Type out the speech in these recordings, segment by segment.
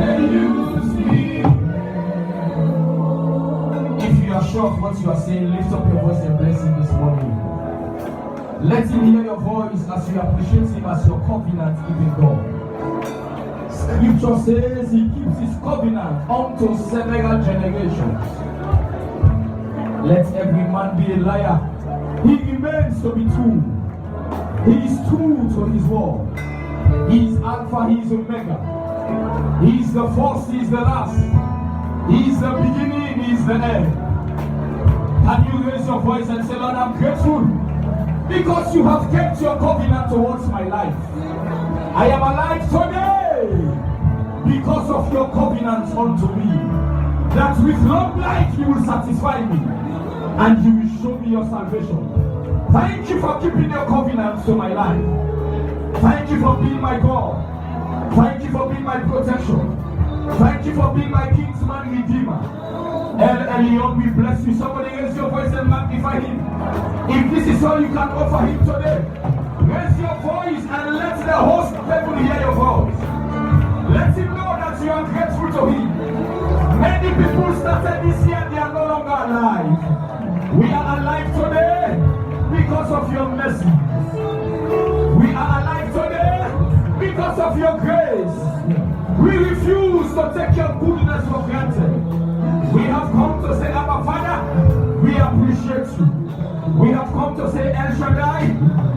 and use me. If you are sure of what you are saying, lift up your voice and bless him this morning. Let him hear your voice as you appreciate him as your covenant keeping God. Scripture says he keeps his covenant unto several generations. Let every man be a liar. He remains to be true. He is true to his word. He is Alpha, he is Omega. He is the first, he is the last. He is the beginning, he is the end. Can you raise your voice and say, Lord, I'm grateful because you have kept your covenant towards my life. I am alive today because of your covenant unto me. That with long life you will satisfy me and you will show me your salvation. Thank you for keeping your covenant to my life. Thank you for being my God. Thank you for being my protection. Thank you for being my kinsman redeemer. El Elyon, we bless you. Somebody raise your voice and magnify him. If this is all you can offer him today, raise your voice and let the host of heaven hear your voice. Let him know that you are grateful to him. Many people started this year, they are no longer alive. We are alive today because of your mercy. We are alive today because of your grace. We refuse to take your goodness for granted. We have come to say, Abba Father, we appreciate you. We have come to say, El Shaddai,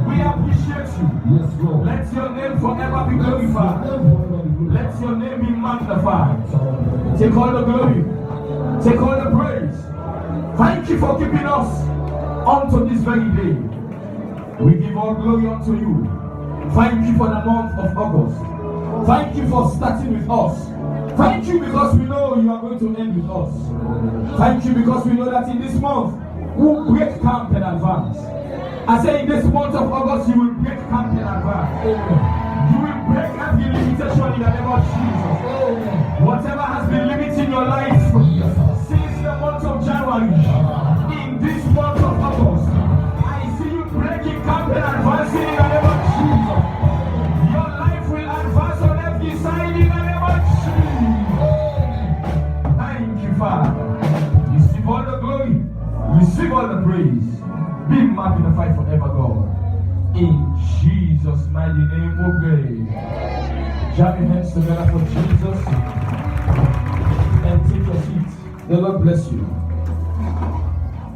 we appreciate you. Yes, Lord. Let your name forever be glorified. Let your name be magnified. Take all the glory. Take all the praise. Thank you for keeping us unto this very day. We give all glory unto you. Thank you for the month of August. Thank you for starting with us. Thank you because we know you are going to end with us. Thank you because we know that in this month we will break camp in advance. I say in this month of August you will break camp in advance. You will break every limitation in the name of Jesus. Whatever has been limiting your life since the month of January, in this month of August, I see you breaking camp and advancing in the name of Jesus. Your life will advance on every side in the name of Jesus. Thank you, Father. Receive all the glory. Receive all the praise. Be magnified forever, God. In Jesus' mighty name we pray. Jam your hands together for Jesus. And take your seat. The Lord bless you.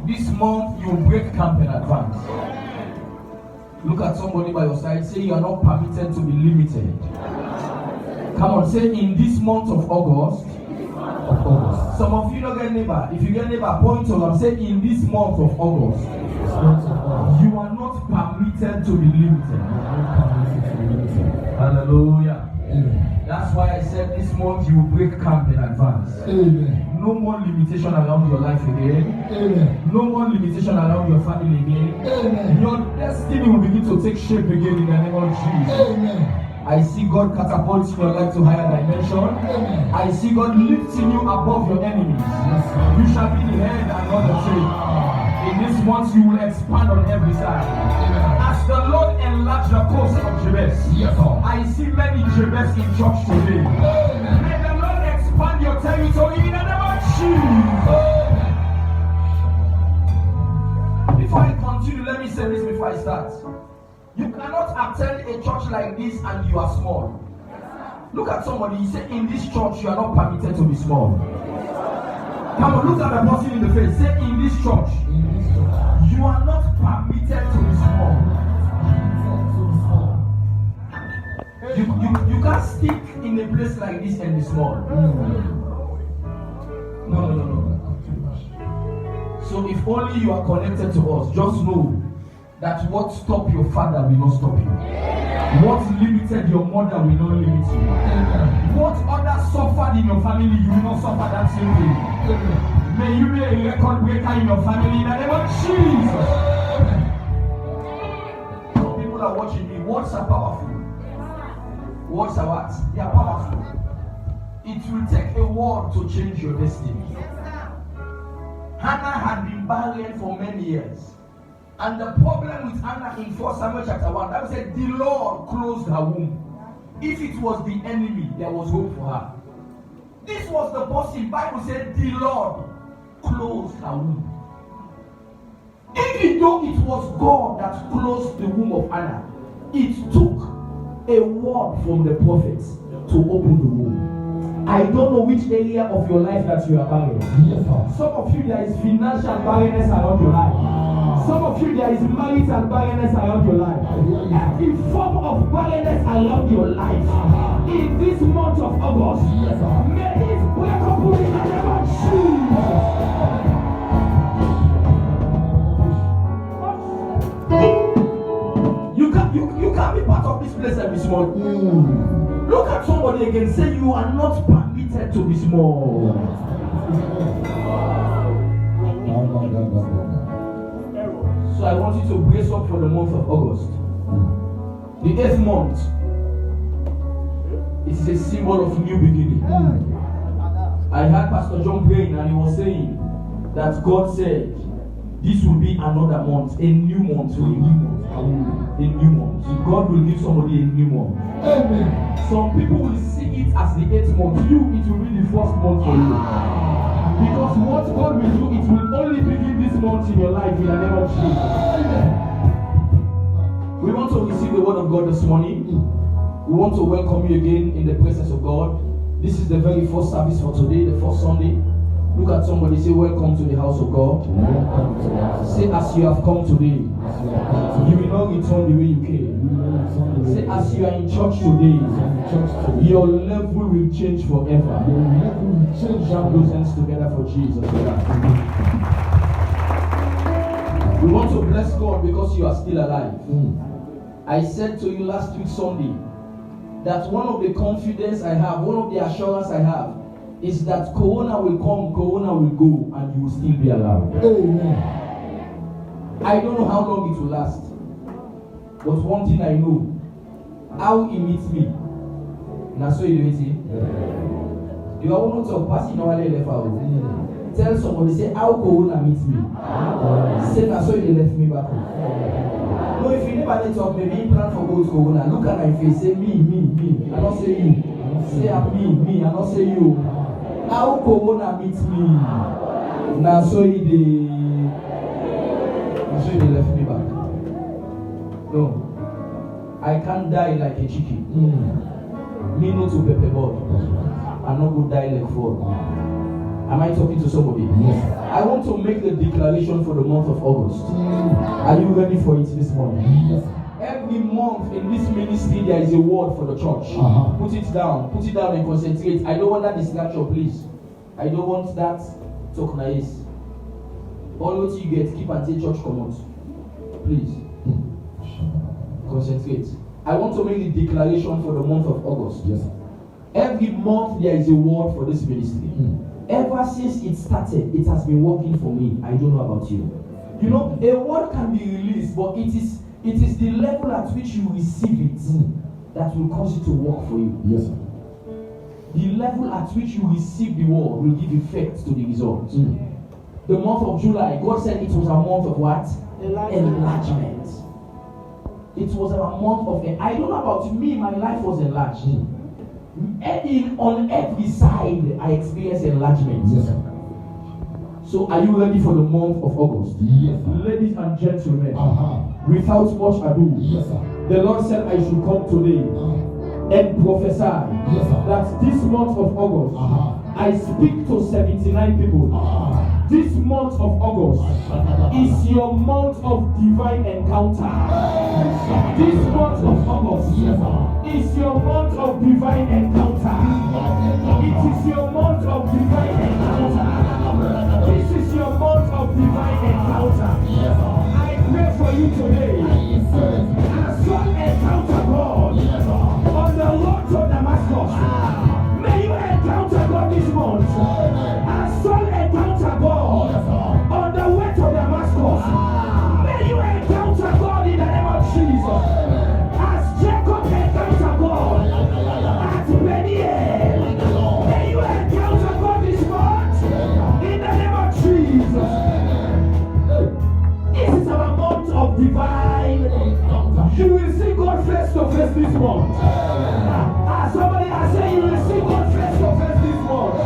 This month you will break camp in advance. Look at somebody by your side. Say you are not permitted to be limited. Come on, say in this month of August. Some of you don't get neighbor. If you get neighbor, point to them. Say in this month of August, you are not permitted to be limited. Hallelujah. Amen. That's why I said this month you will break camp in advance. Amen. No more limitation around your life again. Amen. No more limitation around your family again. Amen. Your destiny will begin to take shape again in the name of Jesus. Amen. I see God catapulting your life to higher dimension. Amen. I see God lifting you above your enemies. Yes, you shall be the head and not the tail. In this month you will expand on every side. Amen. As the Lord enlarged the coast of Jabez, yes, I see many Jabez in church today. Amen. May the Lord expand your territory in the name of Jesus. Before I continue, let me say this before I start. You cannot attend a church like this and you are small. Look at somebody, you say in this church you are not permitted to be small. Come on, look at the person in the face. Say in this church, you are not permitted to be small. You can't stick in a place like this and be small. No. So if only you are connected to us, just know that what stopped your father will not stop you. What limited your mother will not limit you. What others suffered in your family, you will not suffer that same thing. May you be a record breaker in your family in the name of Jesus. Some people are watching me. Words are powerful. Words are what? They are powerful. It will take a word to change your destiny. Hannah had been barren for many years. And the problem with Hannah in 1 Samuel chapter 1, that said the Lord closed her womb. If it was the enemy, there was hope for her. This was the person. Bible said the Lord closed her womb. Even though it was God that closed the womb of Anna, it took a word from the prophets to open the womb. I don't know which area of your life that you are barren. Yes, some of you, there is financial barrenness around your life. Some of you, there is marital barrenness around your life. Every form of barrenness around your life. In this month of August, may it break up in the name of Jesus. You can't be part of this place every small. Look at somebody again. Say you are not permitted to be small. So I want you to brace up for the month of August. The 8th month. It is a symbol of new beginning. I heard Pastor John praying and he was saying that God said this will be another month, a new month for you. A new month. God will give somebody a new month. Amen. Some people will see it as the 8th month. You, it will be the first month for you. Because what God will do, it will only begin this month in your life in the name of Jesus. Amen. We want to receive the word of God this morning. We want to welcome you again in the presence of God. This is the very first service for today, the first Sunday. Look at somebody, say, welcome to the house of God. Say, as you have come today, you will not return the way you came. Say, as you are in church today, your level will change forever. Jam those hands together for Jesus. We want to bless God because you are still alive. I said to you last week Sunday that one of the confidence I have, one of the assurance I have, is that Corona will come, Corona will go, and you will still be alive. Amen. I don't know how long it will last, but one thing I know, how he meets me. Now, so you see, you are one of passing our left out. Tell somebody, say, how Corona meets me. Say, now, so you left me back home. No, if you never let up, maybe plan for good Corona. Look at my face, say me. I don't say you. Say me, I don't say you. How Corona meets me. Now, so you left me back. No, I can't die like a chicken. Me no to pepper board. I not go die like four. Am I talking to somebody? Yes. I want to make the declaration for the month of August. Are you ready for it this morning? Yes. Every month in this ministry there is a word for the church. Put it down and concentrate. I don't want that distraction, please. I don't want that tokenized. All what you get, keep and say church command. Please. Concentrate. I want to make the declaration for the month of August. Yes. Every month there is a word for this ministry. Ever since it started, it has been working for me. I don't know about you. You know, a word can be released, but it is the level at which you receive it that will cause it to work for you. Yes, sir. The level at which you receive the word will give effect to the result. The month of July, God said it was a month of what? Enlargement. It was a month of, I don't know about me, my life was enlarged. On every side, I experienced enlargement. Yes, sir. So, are you ready for the month of August? Yes, sir. Ladies and gentlemen, without much ado, yes, sir, the Lord said I should come today and prophesy, yes, sir, that this month of August, I speak to 79 people. This month of August is your month of divine encounter. This month of August is your month of divine encounter. It is your month of divine encounter. This is your month of divine encounter. I pray for you today. As one encounter God on the road to Damascus, may you encounter God this month. As one encounter God on the way to Damascus, may you encounter God in the name of Jesus. As Jacob encountered God at Peniel, may you encounter God this month in the name of Jesus. This is our month of divine encounter. You will see God face to face this month. Somebody I say you will see God face to face this month.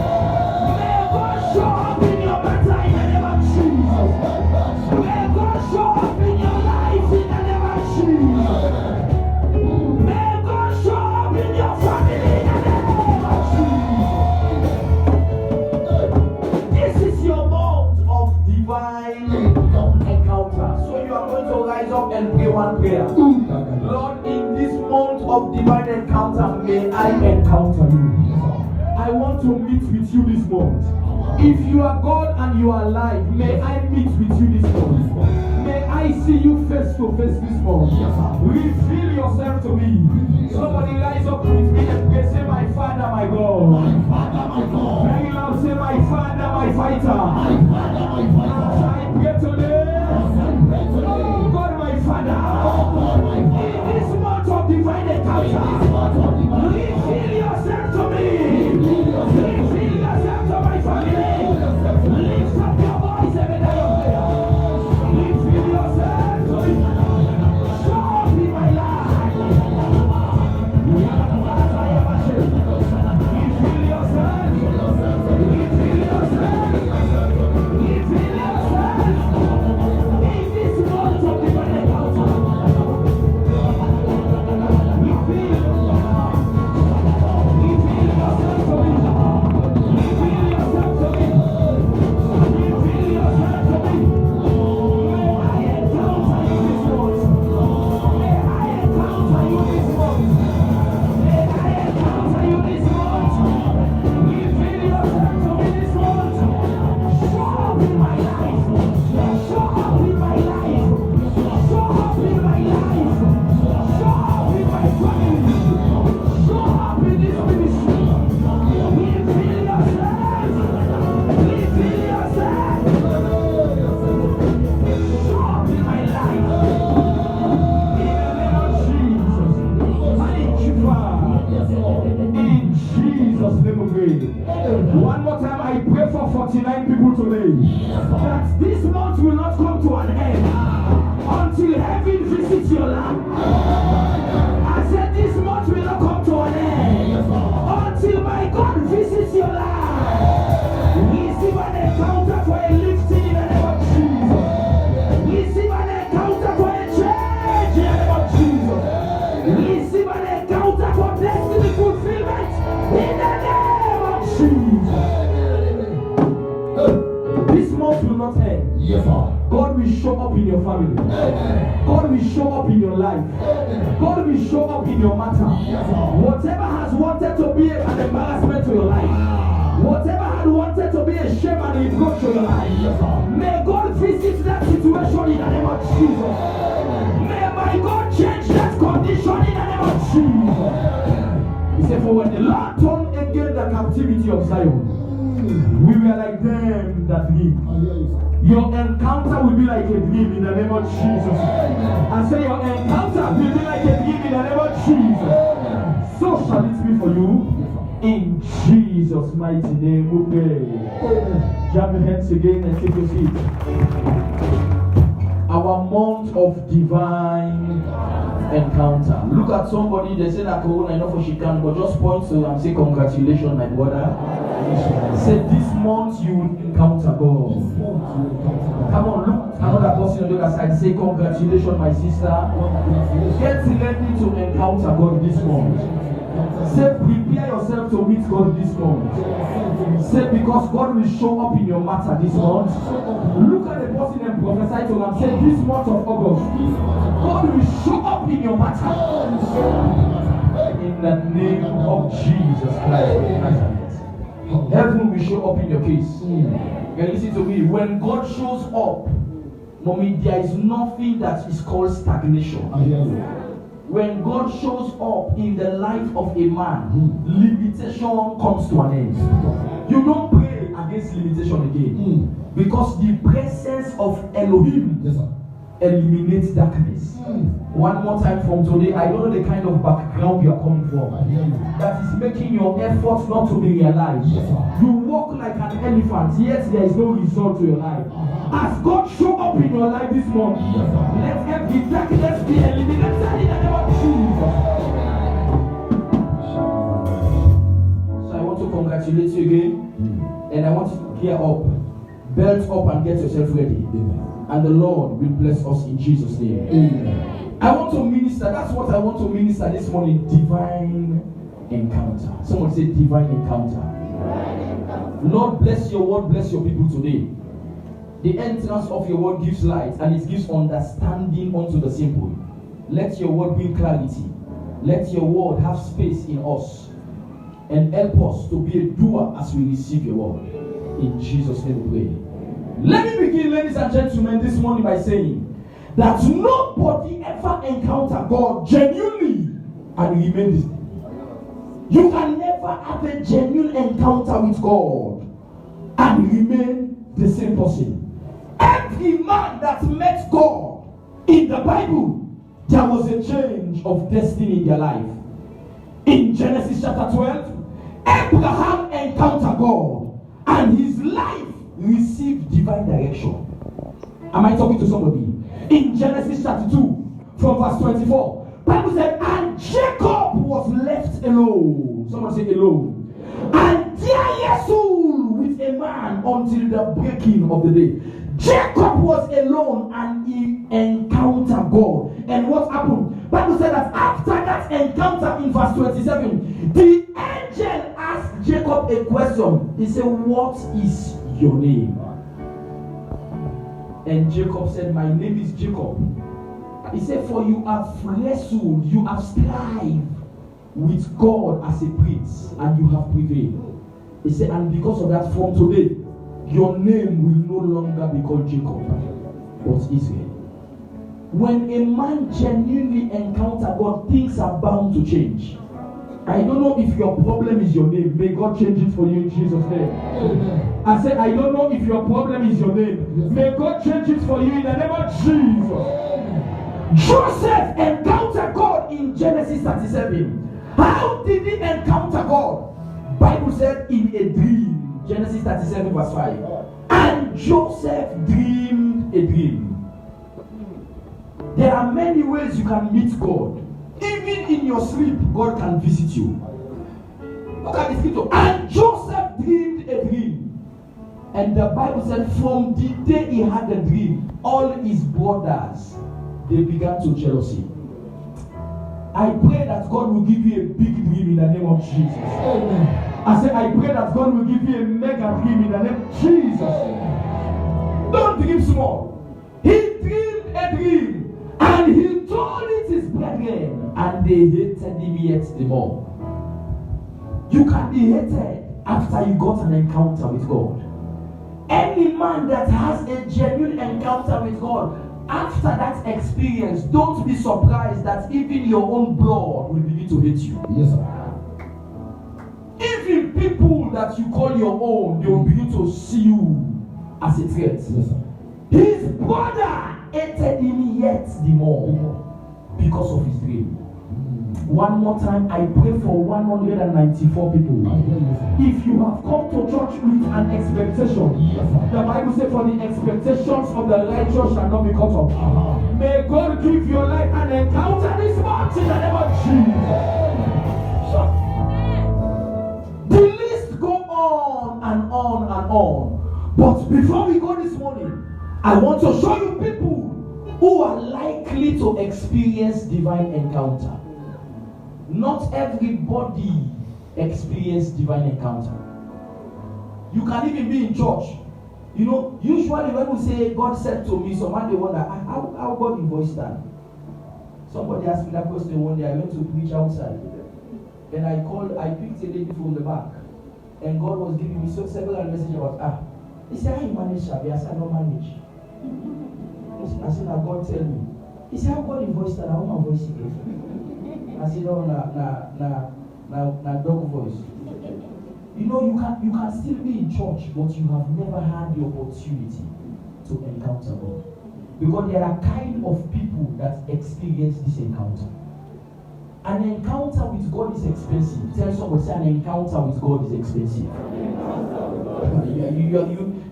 want to meet with you this month. If you are God and you are alive, may I meet with you this month. May I see you face to face this month. Reveal yourself to me. Somebody rise up with me and pray, say, my Father, my God. Very loud, say, my Father, my fighter. As I pray today, oh God, my Father, in this month of divine encounter, reveal yourself to me. Reveal yourself to my family. Lift up your voice every day of prayer. Reveal yourself to me. Show up in my life. Reveal yourself. Reveal yourself. Reveal yourself. In this month of divine encounter. Reveal yourself to me. Reveal yourself to me. Reveal yourself to me. May I encounter you this month. May I encounter you this month. May I encounter you this month. Reveal yourself to me this month. Show up in my life. Show up in my life. Show up in my life. Show up in my family. Show up in this ministry. Reveal yourself. Reveal yourself. Show up in my life. In the name of Jesus. Thank you, Father. In Jesus' name we pray. One more time, I pray for 49 people today. That this month will not come to an end until heaven visits your land. I said this month will not come to an end until my God visits your life. Receive an encounter for a lifting in the name of Jesus. Receive an encounter for a change in the name of Jesus. Receive an encounter for destiny fulfillment in the name of Jesus. This month will not end. Yes, sir. God will show up in your family. God will show up in your life. God will show up in your matter. Whatever has wanted to be an embarrassment to your life, whatever had wanted to be a shame and a reproach to your life, may God visit that situation in the name of Jesus. May my God change that condition in the name of Jesus. He said, for when the Lord turned again the captivity of Zion, we were like them that dream. Your encounter will be like a dream in the name of Jesus. I say your encounter will be like a dream in the name of Jesus. So shall it be for you. In Jesus' mighty name we pray. Jam your hands again and take your seat. Our month of divine encounter. Look at somebody, they say that Corona enough for she can, but just point to and say congratulations, my brother. Say this month you will encounter God. Come on, look another person on the other side. Say congratulations, my sister. Get ready to encounter God this month. Say prepare yourself to meet God this month. Say because God will show up in your matter this month. Look at the person and prophesy to them. Say this month of August, God will show up in your matter. In the name of Jesus Christ. Heaven will show up in your case. And listen to me. When God shows up, mommy, there is nothing that is called stagnation. When God shows up in the life of a man, limitation comes to an end. You don't pray against limitation again. Because the presence of Elohim eliminates darkness. One more time from today, I don't know the kind of background you are coming from that is making your efforts not to be realized. You walk like an elephant, yet there is no result to your life. As God show up in your life this month, let every darkness be eliminated in the name of Jesus. So I want to congratulate you again, and I want you to gear up, belt up, and get yourself ready. And the Lord will bless us in Jesus' name. I want to minister. That's what I want to minister this morning. Divine encounter. Someone say divine encounter. Lord, bless your word, bless your people today. The entrance of your word gives light and it gives understanding unto the simple. Let your word bring clarity. Let your word have space in us. and help us to be a doer as we receive your word. In Jesus' name we pray. Let me begin, ladies and gentlemen, this morning by saying that nobody ever encounter God genuinely and remain the same. You can never have a genuine encounter with God and remain the same person. Every man that met God in the Bible, there was a change of destiny in their life. In Genesis chapter 12, Abraham encountered God and his life received divine direction. Am I talking to somebody? In Genesis chapter 2, from verse 24, Bible said, and Jacob was left alone. Someone say alone. And there Yeshua with a man until the breaking of the day. Jacob was alone and he encountered God. And what happened? Bible said that after that encounter in verse 27, the angel asked Jacob a question. He said, what is your name? And Jacob said, my name is Jacob. He said, for you have wrestled, you have strived with God as a prince, and you have prevailed. He said, and because of that, from today, your name will no longer be called Jacob, but Israel. When a man genuinely encounters God, things are bound to change. I don't know if your problem is your name. May God change it for you in Jesus' name. Amen. I said, I don't know if your problem is your name. Yes. May God change it for you in the name of Jesus. Amen. Joseph encountered God in Genesis 37. How did he encounter God? Bible said in a dream. Genesis 37 verse 5. And Joseph dreamed a dream. There are many ways you can meet God. Even in your sleep, God can visit you. Look at the scripture. And Joseph dreamed a dream. And the Bible said from the day he had the dream, all his brothers, they began to jealousy. I pray that God will give you a big dream in the name of Jesus. Amen. I say, I pray that God will give you a mega dream in the name of Jesus. Don't dream small. He dreamed a dream and he told it his brethren, and they hated him yet the more. You can be hated after you got an encounter with God. Any man that has a genuine encounter with God, after that experience, don't be surprised that even your own blood will begin to hate you. Yes, sir. Even people that you call your own, they will begin to see you as a threat. Yes, sir. His brother hated him yet the more because of his dream. One more time, I pray for 194 people. If you have come to church with an expectation, the Bible says, for the expectations of the righteous shall not be cut off. May God give your life an encounter this month in the name of Jesus. The list go on and on and on. But before we go this morning, I want to show you people who are likely to experience divine encounter. Not everybody experiences divine encounter. You can even be in church. You know, usually when we say God said to me, someone they wonder how God voice that. Somebody asked me that question one day. I went to preach outside. Then I picked a lady from the back, and God was giving me several messages about He said, how you manage Shabi? I said, I don't manage. I said, now God tell me. He said, how God voice that? I want my voice again. I said, no, na dog voice. You know, you can still be in church, but you have never had the opportunity to encounter God. Because there are kind of people that experience this encounter. An encounter with God is expensive. Tell somebody, say, an encounter with God is expensive.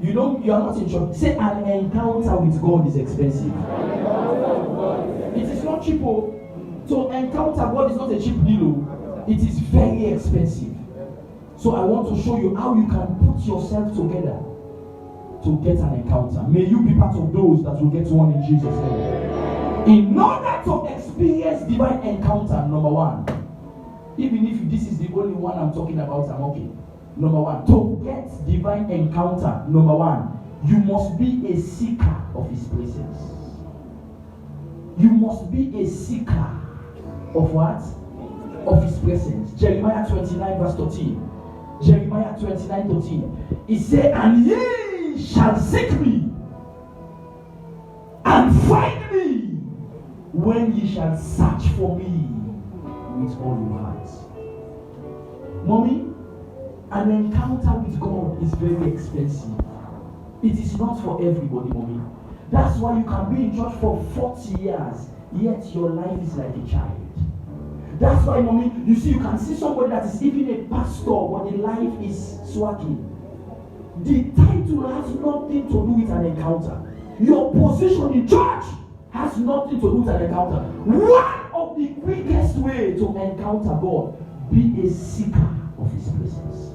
You are not in church. Say, an encounter with God is expensive. It is not cheap. To encounter God is not a cheap deal. It is very expensive. So I want to show you how you can put yourself together to get an encounter. May you be part of those that will get one in Jesus' name. In order to experience divine encounter, number one, even if this is the only one I'm talking about, I'm okay. Number one, to get divine encounter, number one, you must be a seeker of His presence. You must be a seeker of what? of his presence. Jeremiah 29 verse 13. Jeremiah 29:13. He said, and ye shall seek me and find me when ye shall search for me with all your heart. Mommy, an encounter with God is very expensive. It is not for everybody, mommy. That's why you can be in church for 40 years, yet your life is like a child. That's why, mommy, you see, you can see somebody that is even a pastor, but the life is swagging. The title has nothing to do with an encounter. Your position in church has nothing to do with an encounter. One of the quickest way to encounter God, be a seeker of his presence.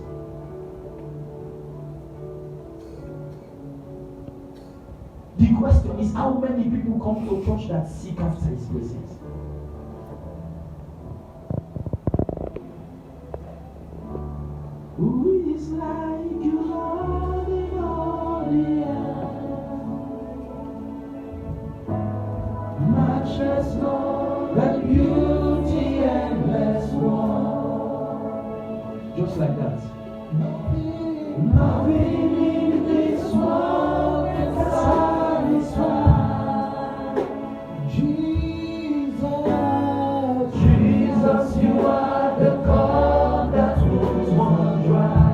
The question is, how many people come to church that seek after his presence? Who is like you, Lord, in all the earth? Matchless Lord, that beauty endless one. Just like that. Nothing in this world can satisfy. Jesus, you are the God that rules one dry.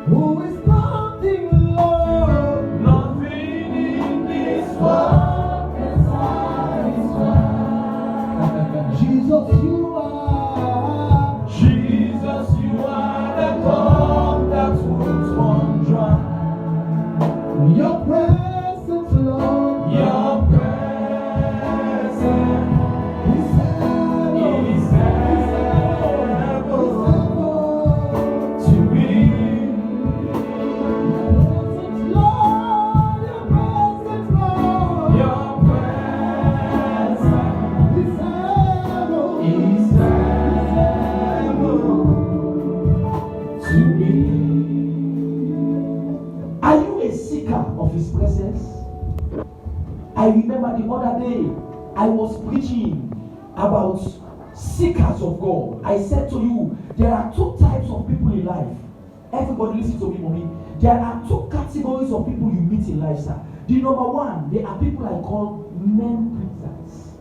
Who is nothing, Lord? Nothing in this world can satisfy. Jesus, you are. Jesus, you are the God that rules one dry. Your presence, Lord. Your presence is to me. Your presence is to me. Are you a seeker of his presence? I remember the other day I was preaching about seekers of God. I said to you, there are two types of people in life. Everybody listen to me, mommy. There are two categories of people you meet in life, sir. The number one, they are people I call men pleasers.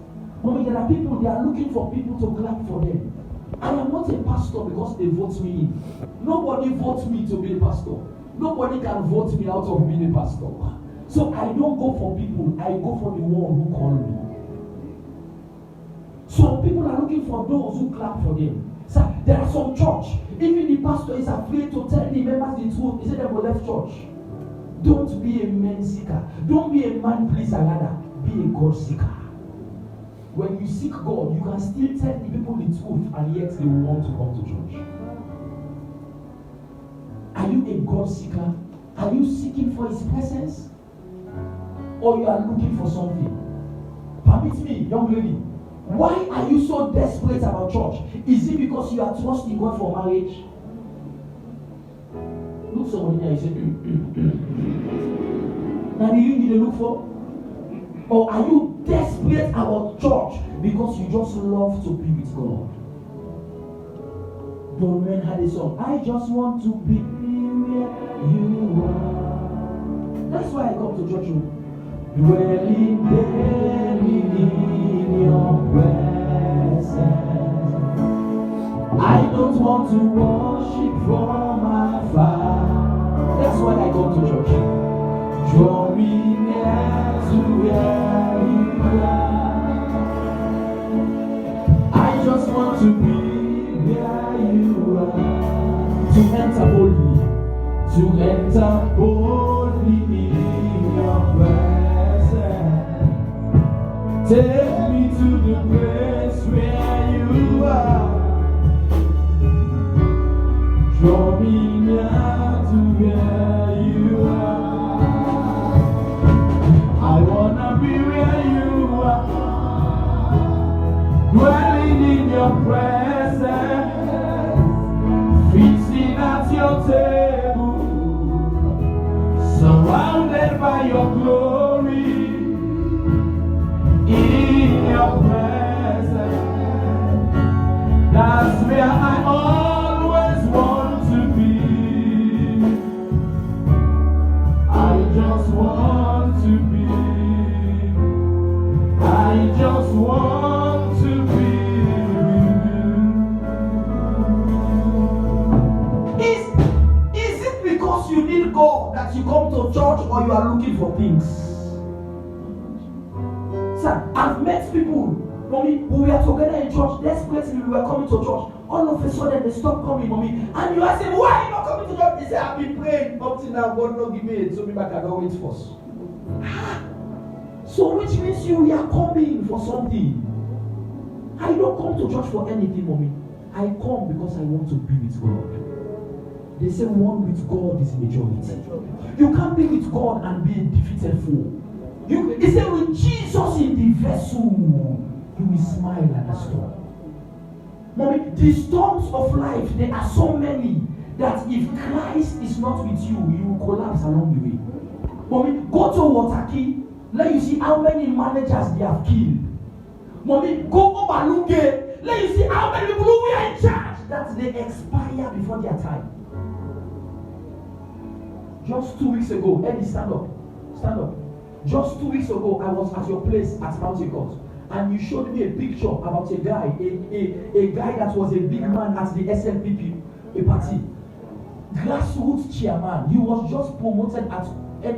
Mommy, there are people, they are looking for people to clap for them. I am not a pastor because they vote me in. Nobody votes me to be a pastor. Nobody can vote me out of being a pastor. So I don't go for people, I go for the one who called me. Some people are looking for those who clap for them. Sir, there are some church, even the pastor is afraid to tell the members the truth. He said they will left church. Don't be a man seeker. Don't be a man pleaser, rather. Be a God seeker. When you seek God, you can still tell the people the truth, and yet they will want to come to church. Are you a God seeker? Are you seeking for his presence? Or you are looking for something? Permit me, young lady. Why are you so desperate about church? Is it because you are trusting God for marriage? Look somebody there, you say, now do you need to look for? Or are you desperate about church because you just love to be with God? Don Men had a song, I just want to be where you are. That's why I come to church. Dwelling daily in your presence. I don't want to worship from afar. That's why I come to church. Draw me near to where you are. I just want to be where you are. To enter boldly. To enter boldly in your presence. Take me to the place where you are. Draw me near to where you are. I wanna be where you are. Dwelling in your presence. Feasting at your table. Surrounded by your glory. In your presence, God that you come to church or you are looking for things? Sir, I've met people, mommy, we were together in church, desperately we were coming to church. All of a sudden they stopped coming, mommy. And you are saying, why are you not coming to church? They say, I've been praying up till now, God not give me it, so maybe I cannot wait first. So which means you are coming for something. I don't come to church for anything, mommy. I come because I want to be with God. They say one with God is majority. You can't be with God and be a defeated fool. They say with Jesus in the vessel, you will smile at the storm. Mommy, the storms of life, there are so many that if Christ is not with you, you will collapse along the way. Mommy, go to Waterkey, let you see how many managers they have killed. Mommy, go over Luge, let you see how many people who are in charge that they expire before their time. Just 2 weeks ago, Eddie, stand up. Stand up. Just 2 weeks ago, I was at your place at Mountain Court, and you showed me a picture about a guy, a guy that was a big man at the SLPP, a party. Grassroots chairman. He was just promoted at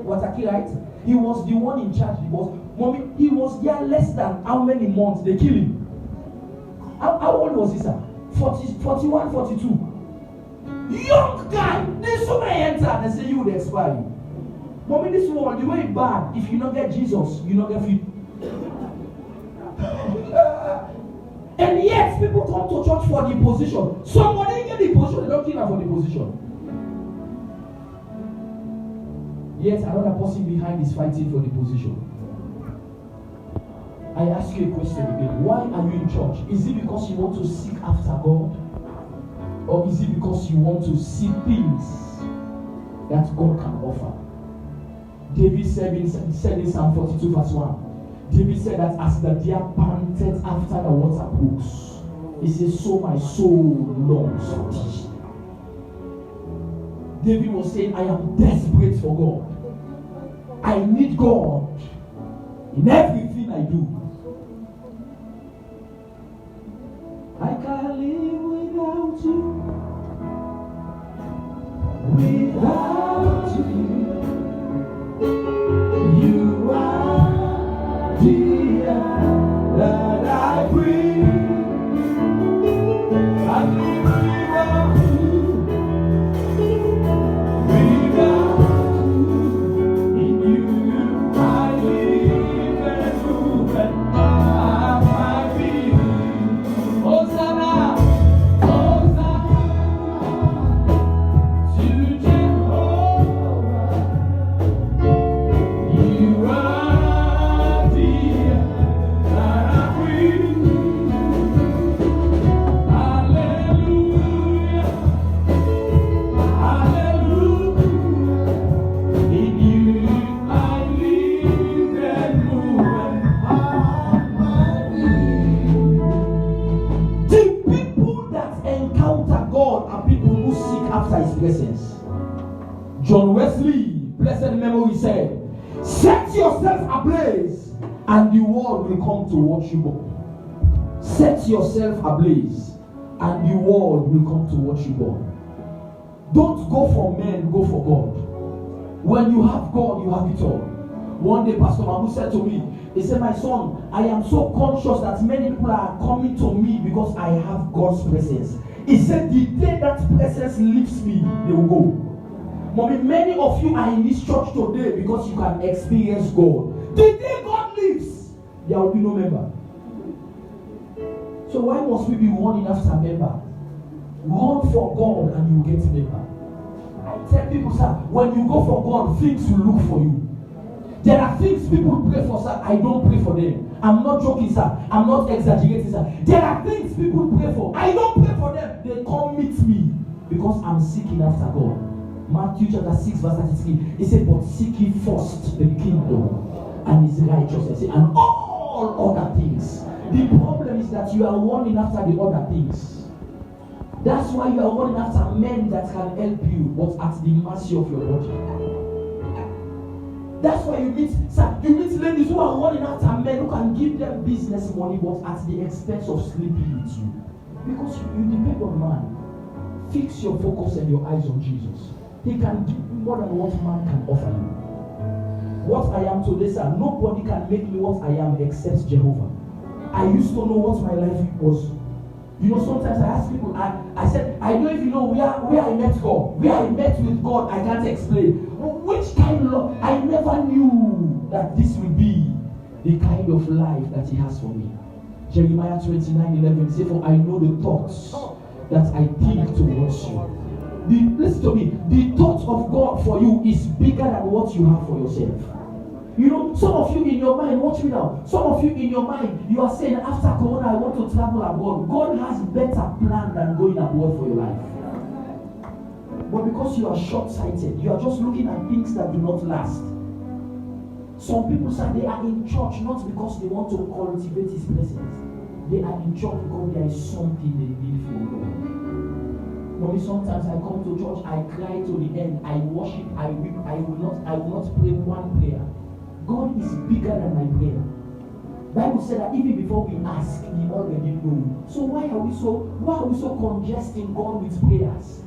Waterkey, right? He was the one in charge. He was there less than how many months they killed him. How old was he, sir? 41, 42. Young guy, this so many enter and say you would expire. Mommy, this world, the way it's bad, if you don't get Jesus, you don't get free. And yet, people come to church for the position. Somebody get the position, they don't kill her for the position. Yet, another person behind is fighting for the position. I ask you a question again. Why are you in church? Is it because you want to seek after God? Or is it because you want to see things that God can offer? David said in Psalm 42 verse 1, David said that as the deer panted after the water brooks, he says, so my soul longs for thee. David was saying, I am desperate for God. I need God in everything I do. I can't live without you. Without you, you are the air that I breathe. I live without you. Without you, in you I live and move and have my being. Hosanna, Hosanna to Jehovah. You are the air that I breathe. Hallelujah, hallelujah. In you I live and move and have my being. The people that encounter God are people who seek after His presence. John Wesley, blessed memory, said, set yourself ablaze and the world will come to watch you burn. Set yourself ablaze and the world will come to watch you burn. Don't go for men, go for God. When you have God, you have it all. One day, Pastor Mamu said to me, he said, my son, I am so conscious that many people are coming to me because I have God's presence. He said, the day that presence leaves me, they will go. Mommy, many of you are in this church today because you can experience God. The day God leaves, there will be no member. So why must we be running after a member? Run for God and you get a member. I tell people, sir, when you go for God, things will look for you. There are things people pray for, sir. I don't pray for them. I'm not joking, sir. I'm not exaggerating, sir. There are things people pray for. I don't pray for them. They come meet me because I'm seeking after God. Matthew chapter 6 verse 33. He said, but seek ye first the kingdom and His righteousness and all other things. The problem is that you are running after the other things. That's why you are running after men that can help you, but at the mercy of your body. That's why you meet ladies who are running after men who can give them business money, but at the expense of sleeping with you. Because you depend on man. Fix your focus and your eyes on Jesus. He can give you more than what man can offer you. What I am today, sir, nobody can make me what I am except Jehovah. I used to know what my life was. You know, sometimes I ask people, I said, I don't even know where I met God. Where I met with God, I can't explain. Which kind of love? I never knew that this would be the kind of life that He has for me. Jeremiah 29:11 says, for I know the thoughts that I think towards you. Listen to me, the thought of God for you is bigger than what you have for yourself. You know, some of you in your mind, watch me now, some of you in your mind, you are saying, after Corona, I want to travel abroad. God has better plan than going abroad for your life. But because you are short-sighted, you are just looking at things that do not last. Some people say they are in church not because they want to cultivate His presence. They are in church because there is something they need from God. Mommy, sometimes I come to church, I cry to the end, I worship, I weep, I will not pray one prayer. God is bigger than my prayer. Bible said that even before we ask, He already knows. So why are we so congesting God with prayers?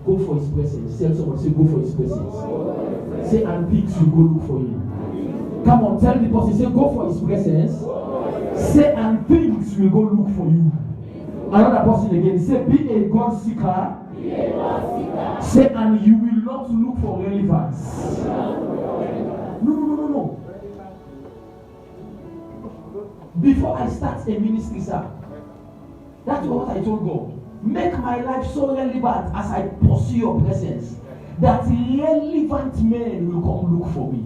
Go for His presence. Tell someone, say, go for His presence. Say, and things will go look for you. Come on, tell the person, say, go for His presence. Say, and things will go look for you. Another person again, say, be a God seeker. Say, and you will not look for relevance. No. Before I start a ministry, sir, that's what I told God. Make my life so relevant as I pursue your presence that relevant men will come look for me.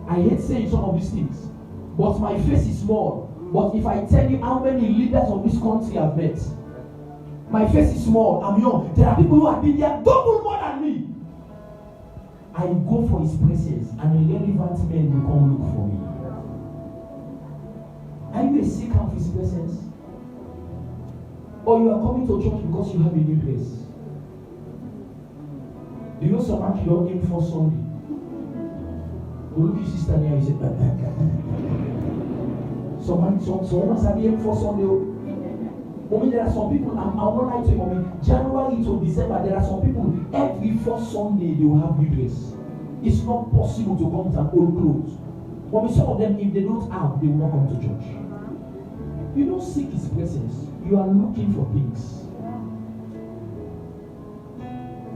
I hate saying some of these things, but my face is small. But if I tell you how many leaders of this country I've met, my face is small, I'm young. There are people who have been there double more than me. I go for His presence and relevant men will come look for me. Are you a seeker of His presence? Or you are coming to church because you have a new dress? Do you know someone you don't aim for Sunday? Go look at your sister here, you say, someone has aim for Sunday. Mommy, there are some people, I'm not lying to you, mommy. January to December, there are some people, every first Sunday they will have new dress. It's not possible to come with an old clothes. Mommy, some of them, if they don't have, they will not come to church. You don't seek His presence. You are looking for things.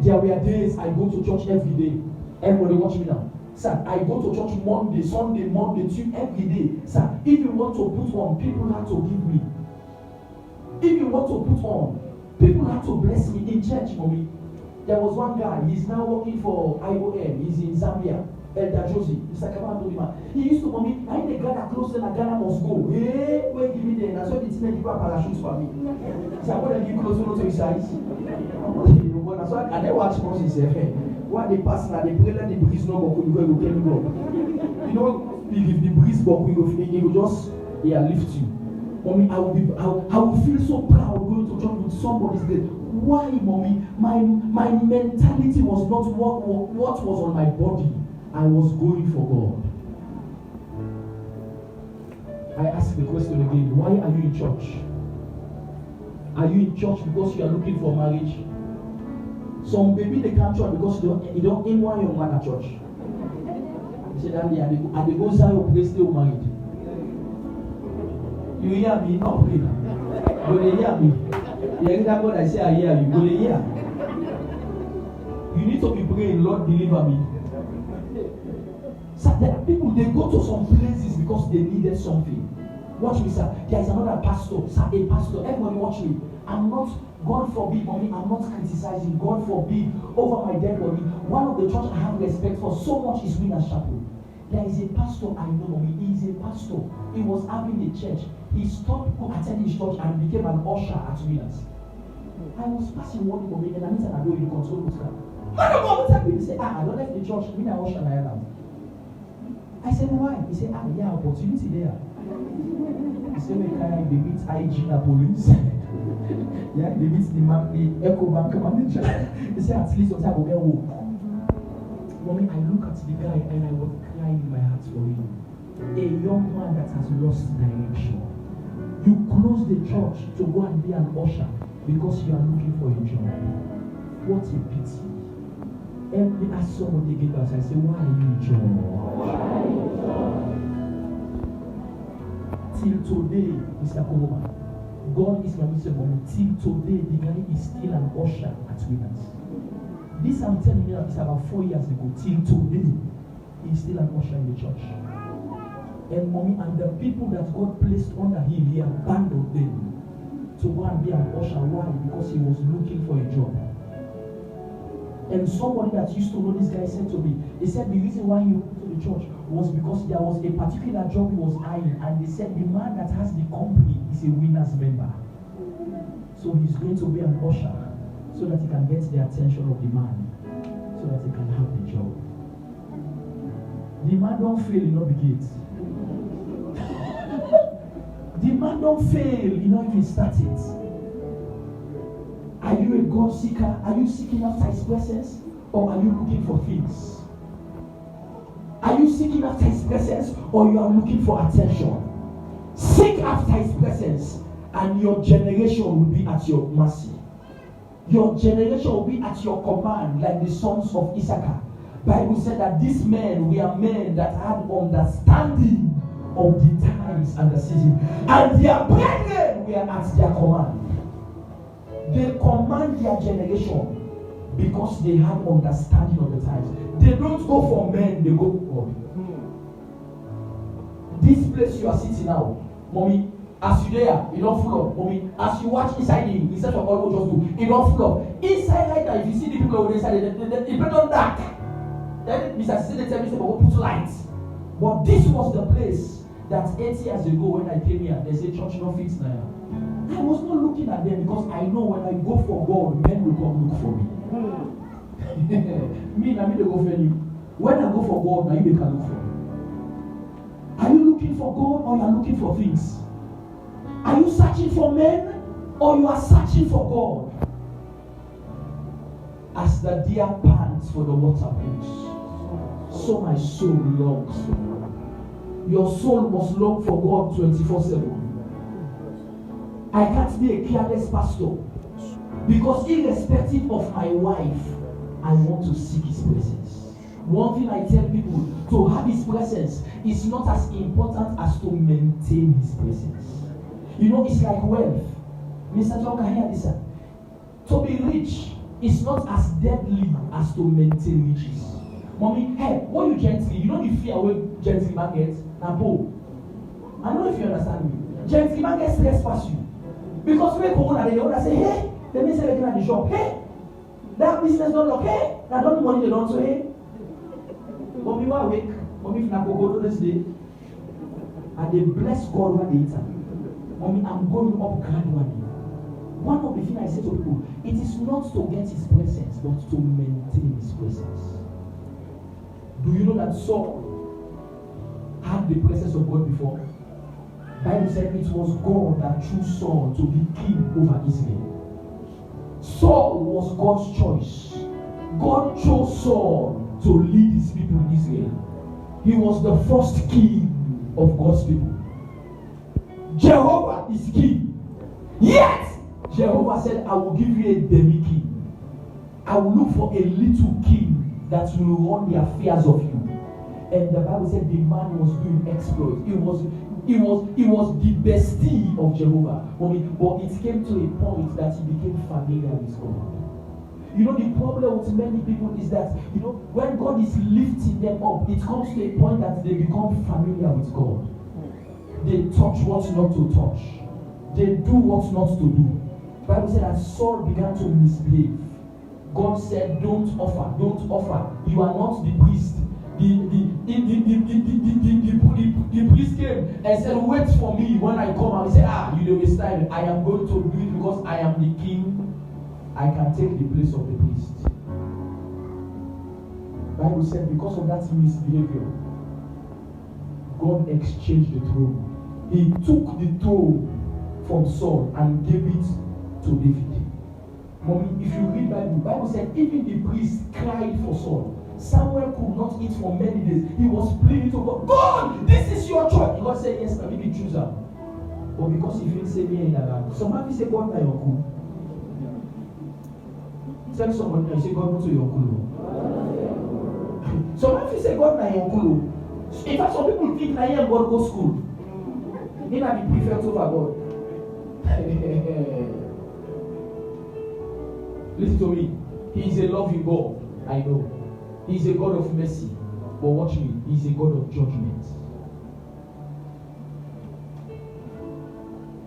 There were days I go to church every day. Everybody watch me now. Sir, I go to church Monday, Sunday, Monday, Tuesday, every day. Sir, if you want to put on, people have to give me. If you want to put on, people have to bless me in church, mommy. There was one guy, he's now working for IOM, he's in Zambia. Elder Josie, Mr. Kamal told him, he used to, mommy, I ain't the guy that close and Ghana must go. Hey, wait, give me there. That's why the team give a parachute for me. So I'm going to give close to his eyes. That's why I never watch Moses. Why they pass now, they pray let the breeze no go, you go tell me go. You know, if the breeze go, he will just lift you. Mommy, I will feel so proud going to church with somebody's day. Why, mommy? My mentality was not what was on my body. I was going for God. I ask the question again, why are you in church? Are you in church because you are looking for marriage? Some baby they come church because you don't in one young man at church. You say that they go Zion place they married. You hear me? Not pray. Go they hear me. You hear that God I say I hear you. Go they hear. You need to be praying, Lord deliver me. So there are people, they go to some places because they needed something. Watch me, sir. There is another pastor, sir, a pastor. Everybody watch me. I'm not, God forbid, mommy, I'm not criticizing. God forbid, over my dead body. One of the church I have respect for so much is Winners Chapel. There is a pastor I know, mommy. He is a pastor. He was having a church. He stopped attending his church and became an usher at Winners. I was passing one day, and I meet an adult, you control this guy. He said, I don't like the church. We are usher now. I said, why? He said, yeah, opportunity there. He said, they meet IG na police. Yeah, they meet the Echo Bank manager. He said, at least I will get hope. Mommy, I look at the guy and I was crying in my heart for him. A young man that has lost direction. You close the church to go and be an usher because you are looking for a job. What a pity. And me ask somebody again, I say, why are you John? Till today, Mr. Koroma, God is my Mr. Mommy. Till today, the guy is still an usher at Winners. This I'm telling you, it's about 4 years ago. Till today, he's still an usher in the church. And mommy, and the people that God placed under him, he abandoned them to go and be an usher. Why? Because he was looking for a job. And somebody that used to know this guy said to me, he said the reason why he went to the church was because there was a particular job he was eyeing, and they said the man that has the company is a Winners member. So he's going to be an usher so that he can get the attention of the man, so that he can have the job. The man don't fail, you know, the gates. The man don't fail, you know, if he starts it. Are you a God seeker? Are you seeking after his presence? Or are you looking for things? Are you seeking after his presence, or you are looking for attention? Seek after his presence, and your generation will be at your mercy. Your generation will be at your command, like the sons of Issachar. Bible said that these men were men that had understanding of the times and the season, and their brethren were at their command. They command their generation because they have understanding of the times. They don't go for men, they go for God. This place you are sitting now, mommy, as you there, you don't full up. Mommy, as you watch inside him, instead of all just do, you don't full up. Inside right now, if you see the people over inside, it better dark. Then Mr. Cecilia tell me to go put lights. But this was the place that 8 years ago when I came here, they say church no fits now. I was not looking at them because I know when I go for God, men will come look for me. Me, I mean they go for you. When I go for God, now you can look for me. Are you looking for God, or you are looking for things? Are you searching for men, or you are searching for God? As the deer pants for the water pools, so my soul longs for God. Your soul must long for God 24/7. I can't be a careless pastor, because irrespective of my wife, I want to seek his presence. One thing I tell people, to have his presence is not as important as to maintain his presence. You know, it's like wealth. Mr. John, can hear this, sir? To be rich is not as deadly as to maintain riches. Mommy, hey, what you gently, you know the fear when gentleman gets? Now, Paul, I don't know if you understand me. Gentleman gets less past you. Because when people are there, they say, hey, let me say they at the shop, hey, that business don't look, hey, that don't money they don't say, hey. Mommy, why awake? Mommy, if I go this day, and they bless God when they eat. Mommy, I'm going up gradually. One of the things I say to people, it is not to get his presence, but to maintain his presence. Do you know that Saul had the presence of God before? Bible said it was God that chose Saul to be king over Israel. Saul was God's choice. God chose Saul to lead his people in Israel. He was the first king of God's people. Jehovah is king. Yet, Jehovah said, I will give you a demi-king. I will look for a little king that will run the affairs of you. And the Bible said the man was doing exploits. He was the bestie of Jehovah. But it came to a point that he became familiar with God. You know, the problem with many people is that, you know, when God is lifting them up, it comes to a point that they become familiar with God. They touch what not to touch. They do what not to do. The Bible said that Saul began to misbehave. God said, don't offer. You are not the priest. The priest came and said, wait for me when I come out. He said, you don't waste time. I am going to do it because I am the king. I can take the place of the priest. The Bible said because of that misbehavior, God exchanged the throne. He took the throne from Saul and gave it to David. Mommy, if you read the Bible said even the priest cried for Saul. Samuel could not eat for many days. He was pleading to God, God, this is your choice. God said, yes, I maybe choose her. But because he didn't say me in that, some people say God by your cool. Tell somebody and say, God wants to your uncle. So if you say God na your uncle, in fact, some people think I am God go school. He might be prefect over God. Listen to me. He is a loving God. I know. He is a God of mercy. But watch me. He is a God of judgment.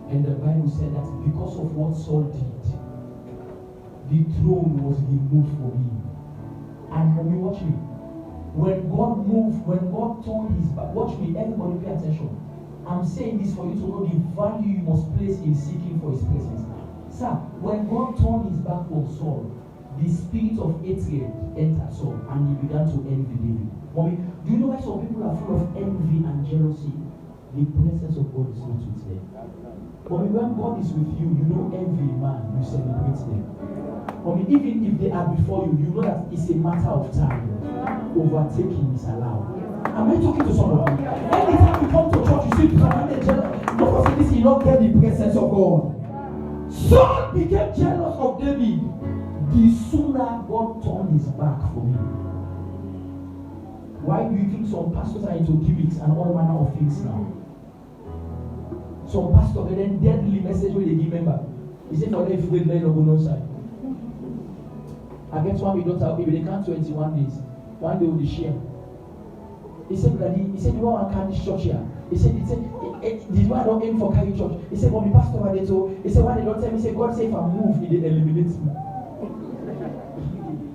And the Bible said that because of what Saul did, the throne was removed from him. And when you watch me, when God moved, when God turned his back, watch me, everybody pay attention. I'm saying this for you to know the value you must place in seeking for his presence. Sir, when God turned his back on Saul, the spirit of hatred entered Saul and he began to envy David. Mommy, do you know why some people are full of envy and jealousy? The presence of God is not with them. Mommy, when God is with you, you know envy man, you celebrate them. Mommy, even if they are before you, you know that it's a matter of time. Overtaking is allowed. Am I talking to somebody? Anytime you come to church, you see people are jealous. Don't for this, you don't get the presence of God. Saul became jealous of David. The sooner God turned his back from him. Why do you think some pastors are into gimmicks and all manner of things now? Some pastors, and then deadly message when they give member. He said for them if they let go no side. I get one with daughter, if they can't 21 days, one day will be share. He said, you want to carry this church here? He said, this one I don't aim for carry church. He said, mommy, pastor, what they told? He said, why they don't tell me? He said, God say if I move, he eliminates me.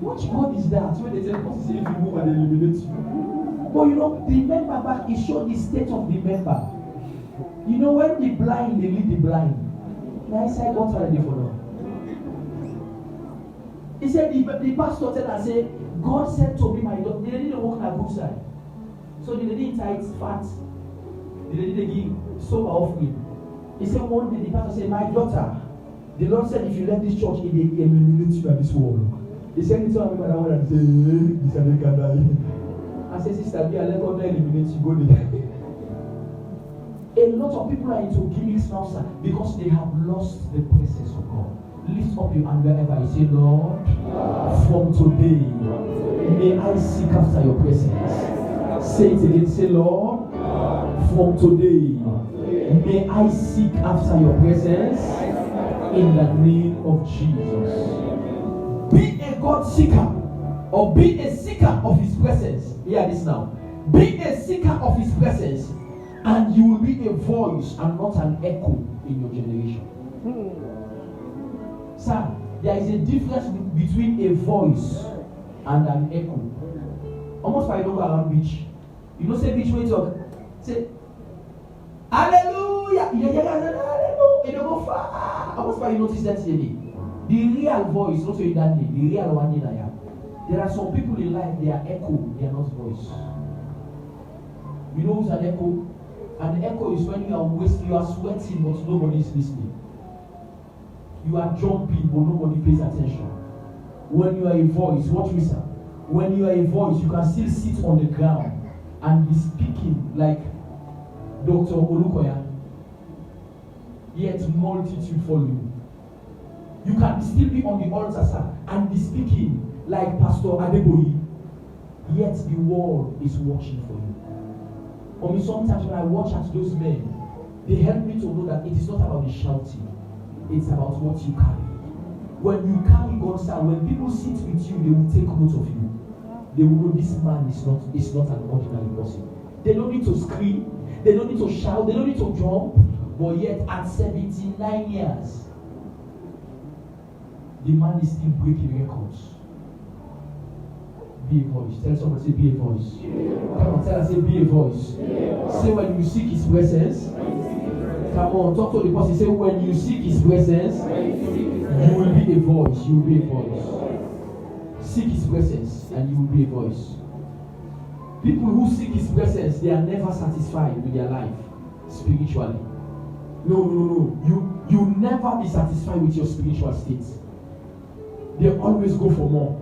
What God is that? When they say, God say if you move and eliminate you. But you know, the member back, it showed the state of the member. You know, when the blind, they lead the blind. Now I said, God's already for them. He said, the pastor said, I said, God said to me, my daughter, they didn't walk on a good side. So they didn't tithe fat. They didn't give sober offering. He said one day the pastor said, my daughter, the Lord said if you left this church, it will eliminate you at this world. He said me to me that one and say, this is can die. I said, sister, be a let God eliminate you, go there. A lot of people are into gimmicks now, sir, because they have lost the presence of God. Lift up your hand wherever you say, Lord, from today, may I seek after your presence. Say it again, say, Lord, from today, may I seek after your presence in the name of Jesus. Be a God seeker or be a seeker of his presence. Hear this now. Be a seeker of his presence and you will be a voice and not an echo in your generation. Sir, there is a difference between a voice and an echo. Almost like you don't go around beach. You know, say beach when you talk. Say, hallelujah. Hallelujah. You don't go far. Almost like you notice that today. The real voice, not in that day. The real one in there. There are some people in life, they are echo, they are not voice. You know who's an echo? An echo is when you are wasting, you are sweating, but nobody is listening. You are jumping, but nobody pays attention. When you are a voice, watch me, sir. When you are a voice, you can still sit on the ground and be speaking like Dr. Olukoya. Yet multitude follow you. You can still be on the altar, sir, and be speaking like Pastor Adeboye. Yet the world is watching for you. For me, sometimes when I watch at those men, they help me to know that it is not about the shouting. It's about what you carry. When you carry God's style, when people sit with you, they will take note of you. They will know this man is not an ordinary person. They don't need to scream. They don't need to shout. They don't need to jump. But yet, at 79 years, the man is still breaking records. Be a voice. Tell someone, say, be a voice. Come on, tell us, say, be a voice. Say, when you seek his presence. Come on, talk to the person. Say, when you seek his presence, you will be a voice. You will be a voice. Seek his presence, and you will be a voice. People who seek his presence, they are never satisfied with their life spiritually. No. You never be satisfied with your spiritual state. They always go for more.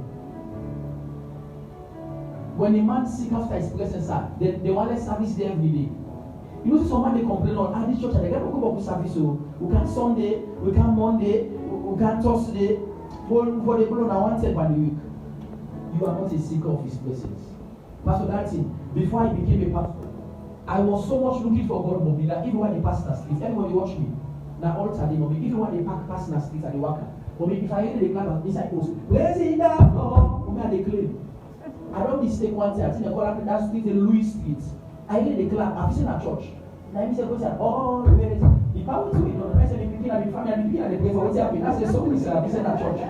When a man seeks after his presence, they want to service there every day. You know, someone they complain on, this church, they can't go back to service. So we can't Sunday, we can't Monday, we can't Thursday. For the blood, I wanted by the week. You are not a seeker of his blessings. Pastor, that's it. Before I became a pastor, I was so much looking for God, mommy, that even when they pass the streets, everybody watch me. Now all time, mommy, even when they pass the streets and they walk, mommy, if I hear the clap and inside post, blessing that Lord, mommy, I declare. I don't mistake one time. I think I call up that street, the Louis Street. I hear the clap. I've seen a church. Now I say, oh, where is it? If I went to it, I said, the beginning, the family, and the beginning, and the place for what's happening. I said, so is I've seen a church.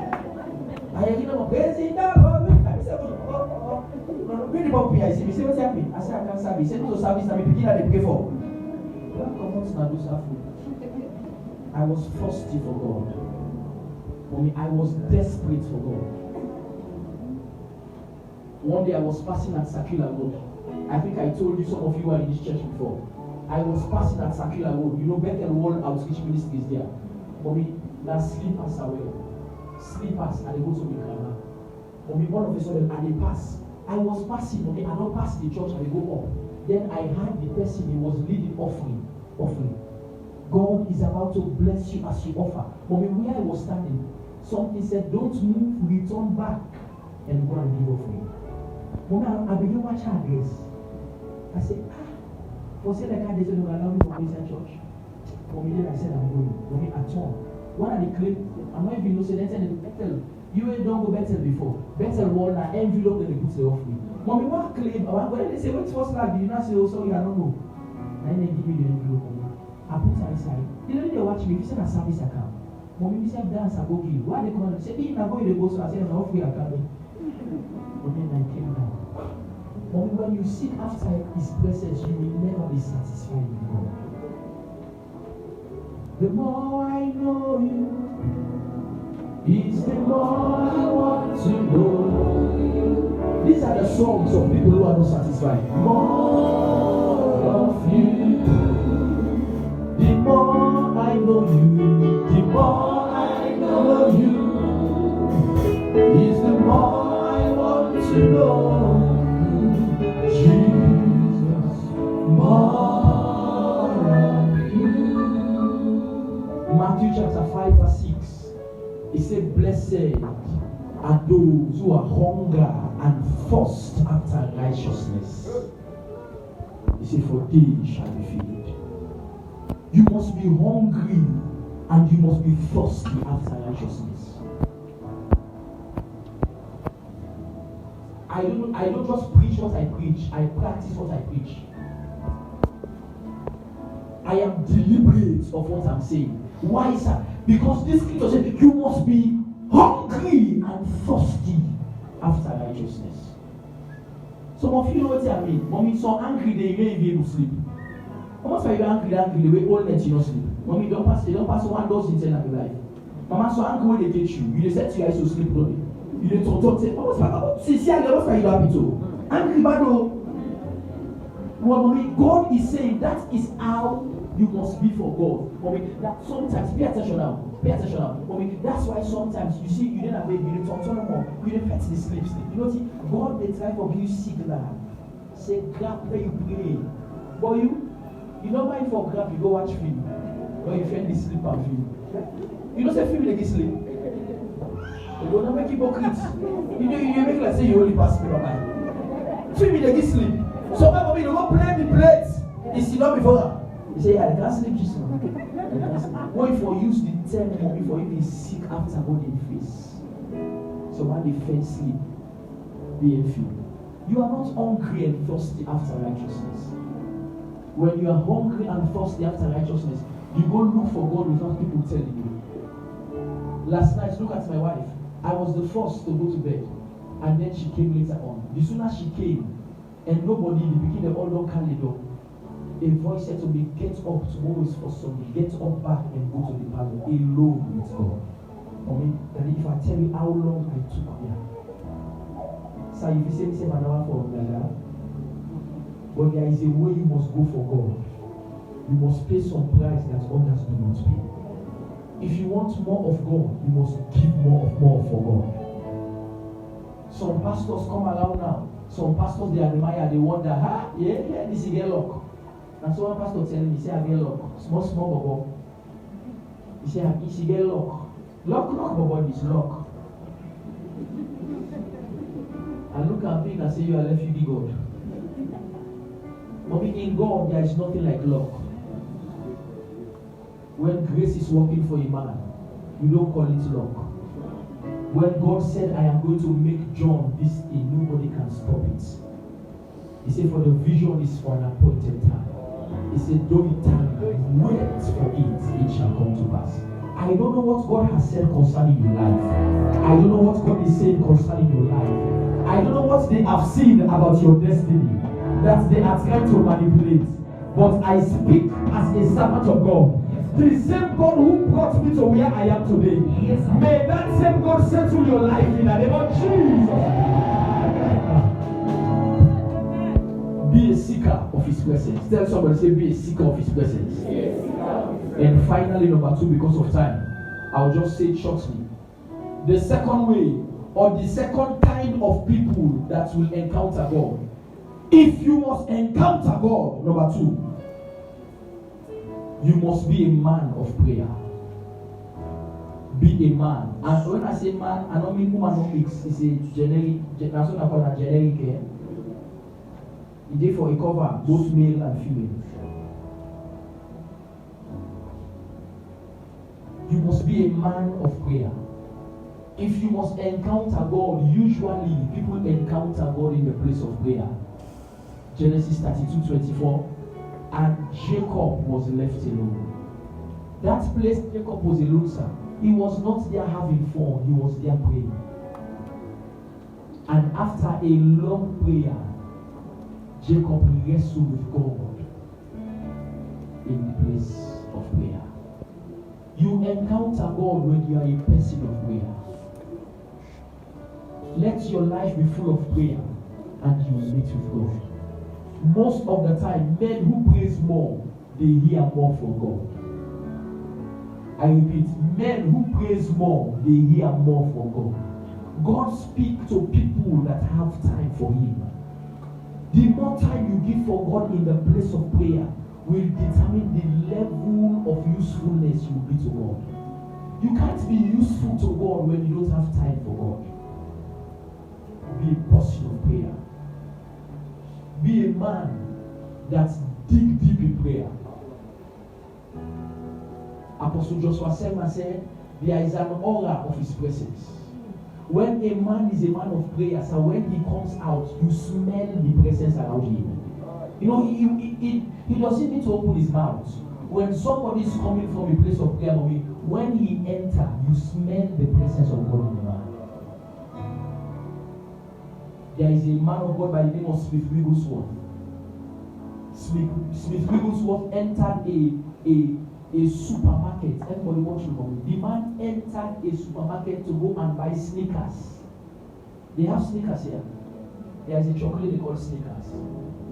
I hear them blessing that Lord. I said, oh. When the Bible I say, me say what's happening? I say I can't service. Say no service. I begin at the pay for. I was thirsty for God. For me, I was desperate for God. One day I was passing at Circular Road. I think I told you, some of you were in this church before. I was passing at Circular Road. You know, Bethel Wall Outreach Ministry is there. For me, that sleepers are well. Sleepers, and they go to the grammar. For me, all of a sudden, and they pass. I was passing, okay, I don't pass the church and they go up. Then I heard the person, he was leading offering. God is about to bless you as you offer. But where I was standing, something said, don't move, return back and go and give offering. When I began watching this, I said, for say like they said, don't allow me to go inside church. For me, then I said, I'm going. For me, at home. When I declared, I'm not even innocent, they said, you ain't don't go Bethel before. Bethel wall na envelope that they put the offering. Mommy, what claim? When they say, what's first like? Do you not say, oh, sorry, I don't know. Then they give me the envelope. I put it aside. You know, they watch me. If you send a service account, mommy, we say, dance, I go give. Why they come and say, hey, I'm going to go, so I say, no, free account. But then I came down. Mommy, when you seek after his blessings, you will never be satisfied with God. The more I know you, it's the more I want to know you. These are the songs of people who are not satisfied. More of you. The more I know you, the more I know you. It's the more I want to know you. Jesus, more of you. Matthew chapter 5 verse 6. He said, blessed are those who are hunger and thirst after righteousness. He said, for they shall be filled. You must be hungry and you must be thirsty after righteousness. I don't just preach what I preach, I practice what I preach. I am deliberate of what I'm saying. Why, sir? Because this scripture says you must be hungry and thirsty after righteousness. Some of you know what I mean. Mommy, so angry they may be able to sleep. Almost like you're angry, the way all night you don't sleep. Mommy, don't pass 1 dose in your life. Mama, so angry when they take you. You set your eyes to sleep early. You didn't talk, say, almost like you're happy to. Angry, but well, mommy, God is saying that is how you must be for God. Mommy, that sometimes, pay attention now. Mommy, that's why sometimes you see, you didn't have baby, you didn't talk no more, you didn't fetch the sleep. You know, see, God may try for you signal. Say, grab where you pray. But you don't mind for grab, you go watch film. Or you find the sleep and film. You don't say film like this sleep. You don't make hypocrite. You make like say you only pass me on mind. Film like this sleep. So my mommy, you go play the plates. You sit down before her. You say, yeah, I can't sleep this one. What if you use the term before you seek after God in face? So when they fell sleep, being filled. You are not hungry and thirsty after righteousness. When you are hungry and thirsty after righteousness, you go look for God without people telling you. Last night, look at my wife. I was the first to go to bed. And then she came later on. The sooner she came, and nobody in the beginning, all don't carry the door. A voice said to me, get up, tomorrow is for Sunday. Get up back and go to the parlor alone with God. I mean, that if I tell you how long I took here. So if you say, same another for another, but there is a way you must go for God. You must pay some price that others do not pay. If you want more of God, you must give more for God. Some pastors come around now. Some pastors they admire, they wonder, this is get luck. And so one pastor telling me, he said, I get luck. Small bubble. He said, he get luck. Luck, bubble is luck. looking and say you are left with God. Mommy, in God there is nothing like luck. When grace is working for a man, you don't call it luck. When God said, I am going to make John this thing, nobody can stop it. He said, for the vision is for an appointed time. He said, don't tarry, wait for it shall come to pass. I don't know what God has said concerning your life. I don't know what God is saying concerning your life. I don't know what they have seen about your destiny that they are trying to manipulate. But I speak as a servant of God. The same God who brought me to where I am today. Yes, may that same God settle your life in the name of Jesus. Be a seeker of His presence. Tell somebody, say, be a seeker of His presence. Yes. And finally, number 2, because of time, I'll just say it shortly. The second way, or the second kind of people that will encounter God. If you must encounter God, number 2, you must be a man of prayer. Be a man. And when I say man, I don't mean woman, don't mix. It's a generic, that's what I call a generic. Therefore, it covers both male and female. You must be a man of prayer. If you must encounter God, usually people encounter God in the place of prayer. Genesis 32:24. And Jacob was left alone. That place, Jacob was alone, sir. He was not there having fun, he was there praying. And after a long prayer, Jacob wrestled with God in the place of prayer. You encounter God when you are a person of prayer. Let your life be full of prayer and you will meet with God. Most of the time, men who praise more, they hear more from God. I repeat, men who praise more, they hear more from God. God speaks to people that have time for Him. The more time you give for God in the place of prayer will determine the level of usefulness you will be to God. You can't be useful to God when you don't have time for God. Be a person of prayer. Be a man that dig deep in prayer. Apostle Joshua Selman said, there is an aura of His presence. When a man is a man of prayer, so when he comes out, you smell the presence around him. You know, he doesn't need to open his mouth. When somebody is coming from a place of prayer, when he enters, you smell the presence of God in the man. There is a man of God by the name of Smith Wigglesworth. Smith Wigglesworth entered a supermarket. Everybody watching for me. The man entered a supermarket to go and buy sneakers. They have sneakers here. There is a chocolate they call sneakers.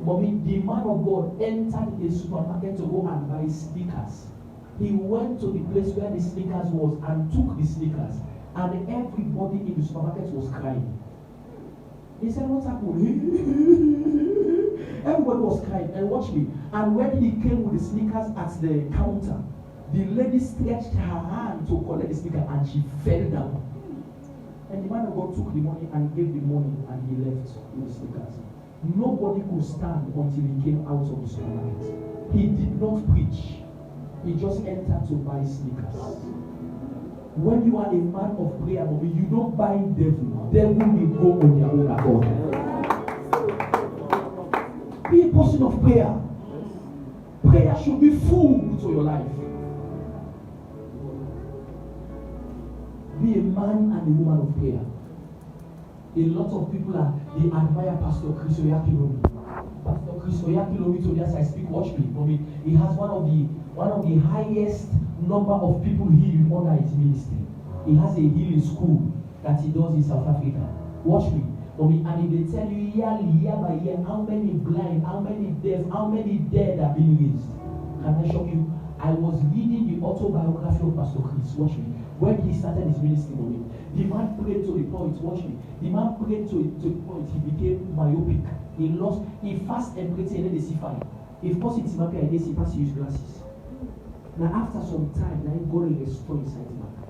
Mommy, the man of God entered a supermarket to go and buy sneakers. He went to the place where the sneakers was and took the sneakers. And everybody in the supermarket was crying. He said, what happened? Everybody was crying. And watch me. And when he came with the sneakers at the counter, the lady stretched her hand to collect the sneaker and she fell down. And the man of God took the money and gave the money and he left with the sneakers. Nobody could stand until he came out of the supermarket. He did not preach. He just entered to buy sneakers. When you are a man of prayer, you don't buy devil. Devil will go on their own accord. Be a person of prayer. Prayer should be full to your life. Be a man and a woman of prayer. A lot of people they admire Pastor Chris Oyakhilome. Pastor Chris Oyakhilome, today as I speak, watch me. He has one of the highest number of people healed under his ministry. He has a healing school that he does in South Africa. Watch me. And if they tell you year by year how many blind, how many deaf, how many dead are being raised, can I shock you? I was reading the autobiography of Pastor Chris. Watch me. When he started his ministry, the man prayed to the point. Watch me. The man prayed to the point he became myopic. He fast and prayed and they see fine. If positive appear, he pass use glasses. Now after some time, now God will restore his sight back.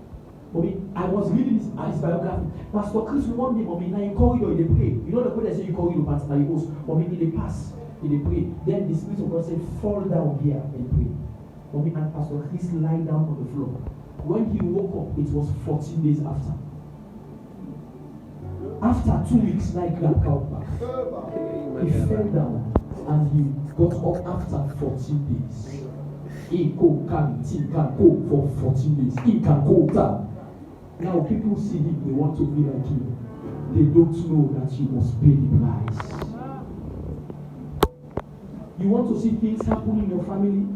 Mommy, I was reading his biography. Pastor Chris one day, mommy, now in corridor, they pray. You know the way they say you corridor, Pastor, you host. Mommy, in the pass, they pray. Then the Spirit of God said, fall down here and pray. Mommy and Pastor Chris lie down on the floor. When he woke up, it was 14 days after. After 2 weeks, like that came back. He fell down and he got up after 14 days. He can go for 14 days. He can go down. Now people see him, they want to be like him. They don't know that you must pay the price. You want to see things happen in your family?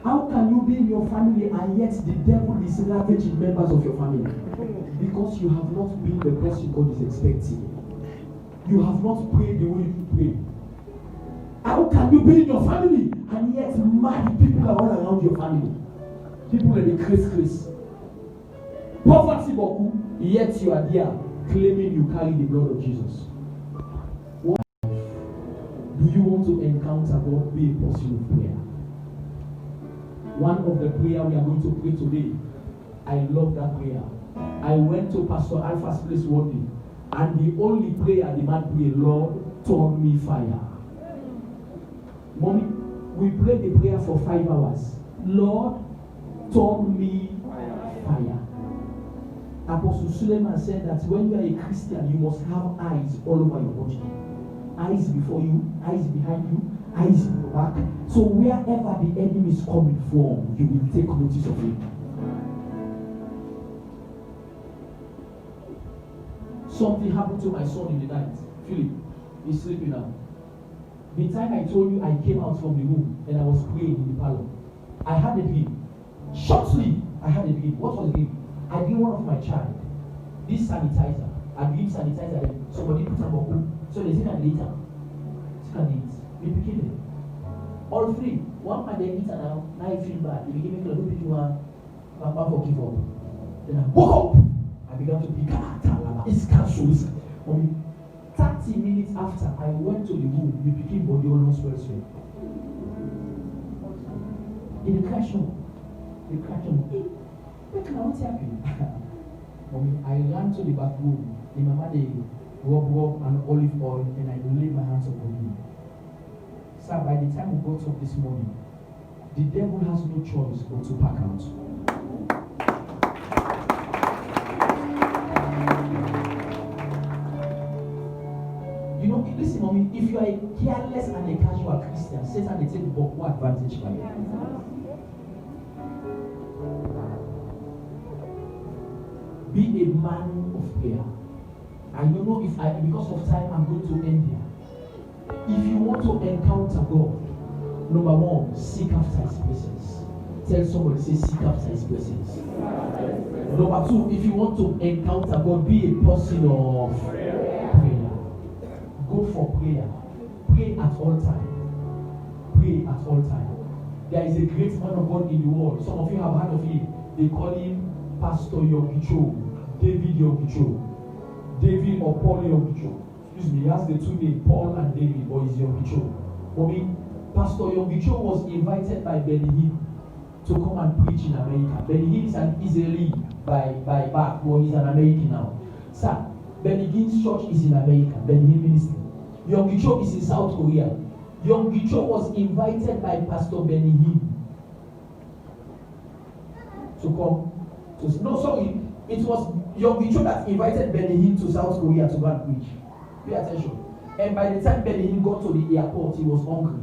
How can you be in your family and yet the devil is ravaging members of your family? Because you have not been the person God is expecting. You have not prayed the way you pray. How can you be in your family and yet mad people are all around your family? People in the craze. Poverty boku, yet you are there claiming you carry the blood of Jesus. What do you want to encounter God? Be a person of prayer. One of the prayer we are going to pray today, I love that prayer. I went to Pastor Alpha's place one day, and the only prayer the man prayed, Lord, turn me fire. Mommy, we prayed the prayer for 5 hours. Lord, turn me fire. Apostle Suleiman said that when you are a Christian, you must have eyes all over your body. Eyes before you, eyes behind you, eyes in your back. So wherever the enemy is coming from, you will take notice of him. Something happened to my son in the night. Philip, he's sleeping now. The time I told you I came out from the room and I was praying in the parlor, I had a dream. Shortly, I had a dream. What was the dream? I gave one of my child this sanitizer. I give sanitizer and somebody put some bubble. So they say that later. Scan it. We became it. All three. One man they eat and now I feel bad. They became a little bit more for give up. Then I woke up. I began to pick it's cancelled. 30 minutes after I went to the room, we became body almost well straight. In the crash room. What happened? I ran to the back room. The mama they rub and olive oil, and I laid my hands upon him. Sir, by the time we got up this morning, the devil has no choice but to pack out. You know, listen, mommy, if you are a careless and a casual Christian, Satan will take more advantage by you. Be a man of prayer. I don't know if because of time, I'm going to end here. If you want to encounter God, number one, seek after his presence. Tell somebody, say, seek after his presence. Number two, if you want to encounter God, be a person of prayer. Go for prayer. Pray at all time. Pray at all time. There is a great man of God in the world. Some of you have heard of him. They call him Pastor Yonggi-Cho, David Yonggi-Cho, David or Paul Yonggi-Cho. Excuse me, he has the two names, Paul and David, but he's Yonggi-Cho. For me, Pastor Yonggi-Cho was invited by Benny Hinn to come and preach in America. Benny Hinn is an Israeli by birth, but he's an American now. Sir, Benny Hinn's church is in America, Benny Hinn ministry. Yonggi-Cho is in South Korea. Yonggi-Cho was invited by Pastor Benny Hinn to come. It was Yonggi-Cho that invited Benny Hinn to South Korea to go and preach. Pay attention. And by the time Benny Hinn got to the airport, he was hungry.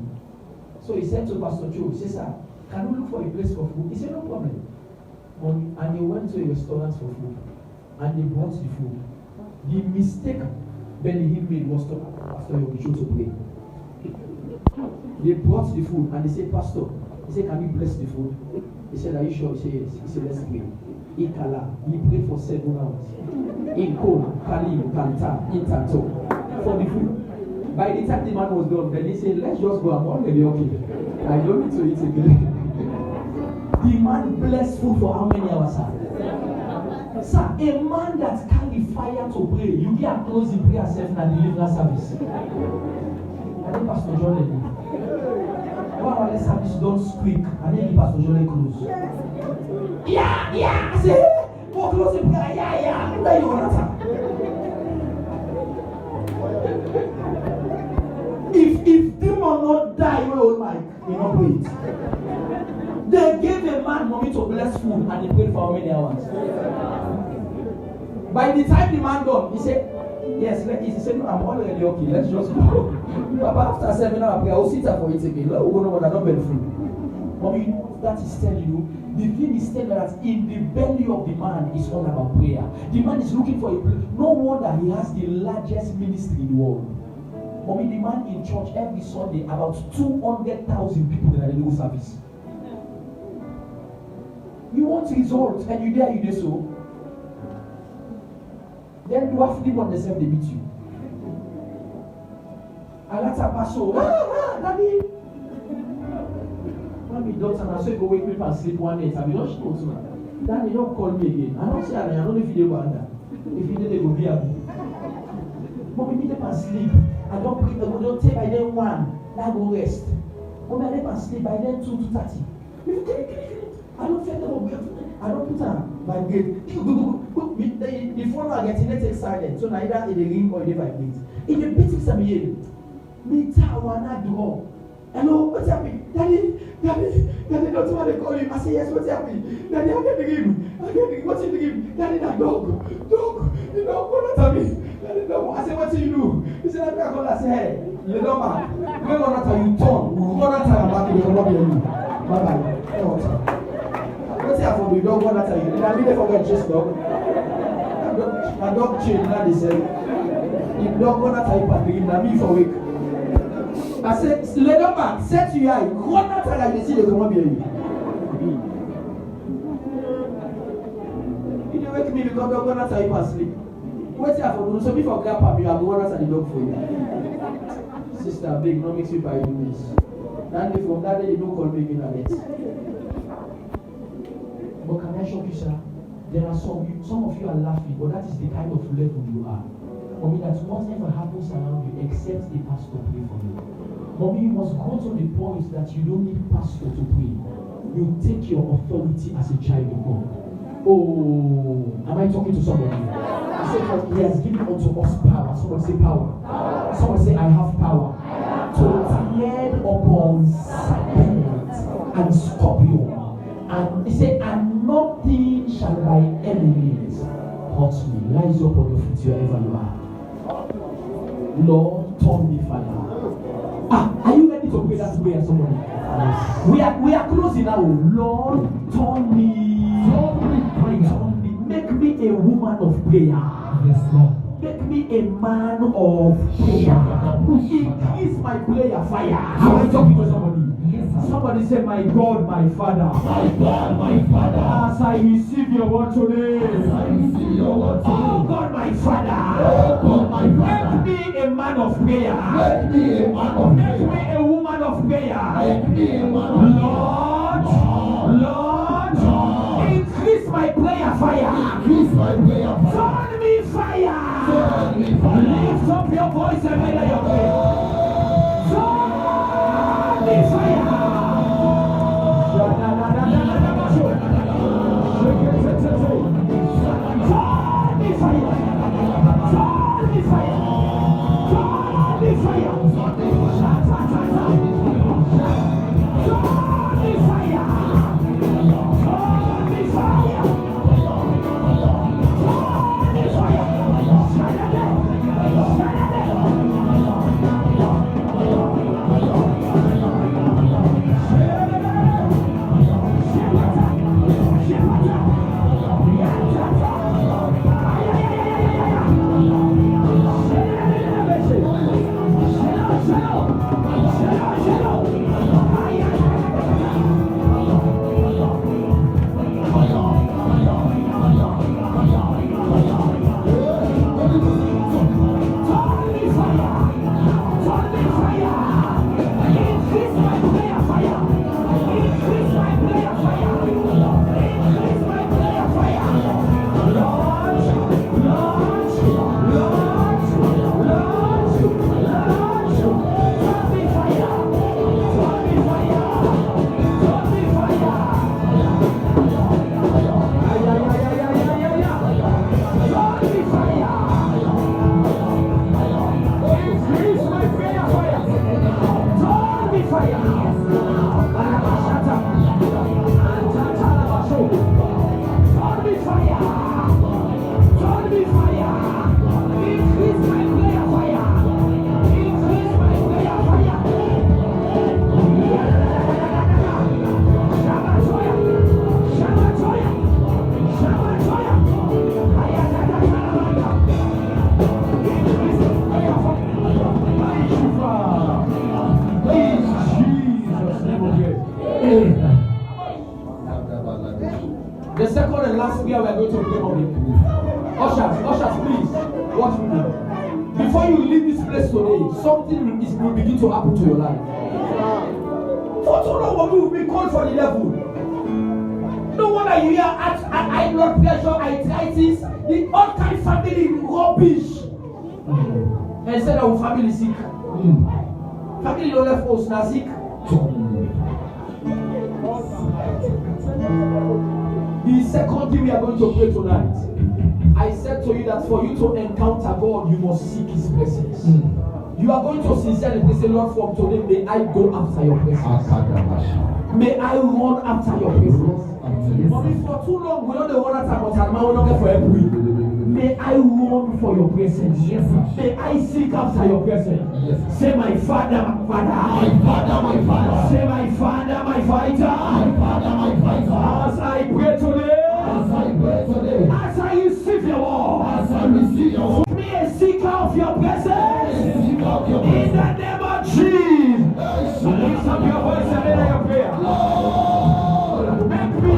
So he said to Pastor Joe, he said, sir, can we look for a place for food? He said, no problem. And he went to a restaurant for food. And they brought the food. The mistake Benny Hinn made was to Pastor Yonggi-Cho to pray. They brought the food and they said, Pastor, he said, can we bless the food? He said, are you sure? He said, yes. He said, let's pray. He prayed for 7 hours. In Kona, Kali, Kanta, in Tanto, for the food. By the time the man was done, then he said, let's just go. I'm already okay. I don't need to eat again. The man blessed food for how many hours, sir? Sir, a man that carry fire to pray, you get close the prayer self and deliverance service. I think Pastor John led me. While our service don't squeak, and then Pastor John close. Yeah, say, For closing prayer, yeah. Where you want to? If demon not die, you will Mike, you not wait. They gave a man money to bless food and he prayed for how many hours? By the time the man done, he said, yes, he said, no, I'm already okay, let's just go. But after 7 hours, I will sit up for it again. Let me go over that, not bed food. Mommy, you know what that is telling you? The thing is telling that in the belly of the man is all about prayer. The man is looking for a place. No wonder he has the largest ministry in the world. Mommy, the man in church every Sunday, about 200,000 people in a little service. You want results and you there, you do so. Then you have to live on the same, they beat you. And that's a pastor. Daddy. Mommy, doctor, I say go wake me up and sleep one night. I be not sure too. Daddy, don't call me again. I don't say I don't know if you do that. If you did, they go be a boo. Mommy, meet up and sleep. I don't breathe. I don't take by then 1. Now go rest. Mommy, I never sleep by then 2 to 30. I don't feel the I don't put on vibrate. The phone are getting it silent. So neither in the ring or in the vibrate. In the beating some year, me tawana draw. Hello, what's happening? Daddy, don't want to call you. I say yes, what's happening? Daddy, I get the game. What's in the game? Daddy, that dog. The dog, what at me? Daddy, dog. I say, what do you do? He said, I call. I say, hey, you don't man. When one time you turn, one time back, you will not be you. Bye bye. What's happened? You don't want to tell you. Did I really forget just dog? My dog changed, now they said. If dog want to tell you, Patrick, now me for week. I said, lay down back, set to your eye. One time like they see they come up here. You don't wake me because dog want to tell you to sleep. What's happened? So before grandpa, you have one and the dog for you. Sister, big, no mix you by doing this. Then from that day, you don't call me in a net. But can I shock you, sir? There are some of you are laughing, but that is the kind of level you are. Mommy, that whatever happens around you, except the pastor pray for you. Mommy, you must go to the point that you don't need pastor to pray. You take your authority as a child of God. Oh, am I talking to somebody? I said, he has given unto us power. Someone say power. Someone say, I have power. To tread upon serpents and scorpions. And he said, and nothing shall by enemies hurt me. Rise up on your feet wherever you are. Lord, turn me fire. Are you ready to pray that prayer, somebody? Yes. We are closing now. Lord, turn me. Turn me. Make me a woman of prayer. Yes, Lord. Make me a man of prayer. Increase my prayer fire. Am I talking to somebody? Somebody say, my God, my Father. My God, my Father. As I receive your word today. Oh God, my Father. Oh God, my Father. Make me a man of prayer. Make me a man of prayer. Make me a woman of prayer. Make me a man of prayer. Lord, increase my prayer fire. Increase my prayer fire. Turn me fire. Turn me fire. Lift up your voice and make your prayer. Turn me fire. next prayer we are going to pray on it. Ushers, please, watch with me. Before you leave this place today, something will begin to happen to your life. For too long, we will be called for the devil. No wonder you hear high blood pressure, arthritis, the all kind of family rubbish. And said our family sick. Family don't left us now sick. The second thing we are going to pray tonight, I said to you that for you to encounter God, you must seek His presence. You are going to sincerely say, Lord, from today, may I go after your presence. May I run after your presence. But for too long, we don't run after your presence. We don't get for every week. May I run for your presence. Yes, may I seek after your presence. Yes. Say, my Father, my Father. My Father, my Father. Say, my Father, my fighter. My Father, my fighter. As I pray today. As I pray today. As I receive your word. As I receive your word. Be a seeker of your presence. In the name of Jesus. Lift up your voice and let your prayer. Lord, make me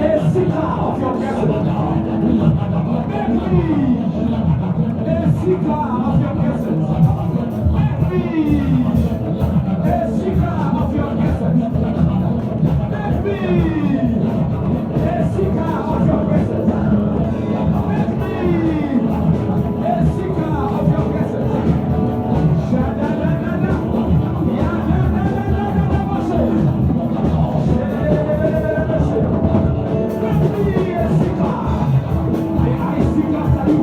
a seeker of your presence. Make me a seeker of your presence. Make me a seeker of your presence. Make me a seeker of your presence. Make me a seeker of your presence. Shadadadada. Yadadadadada. Make me a seeker. May I seek after you.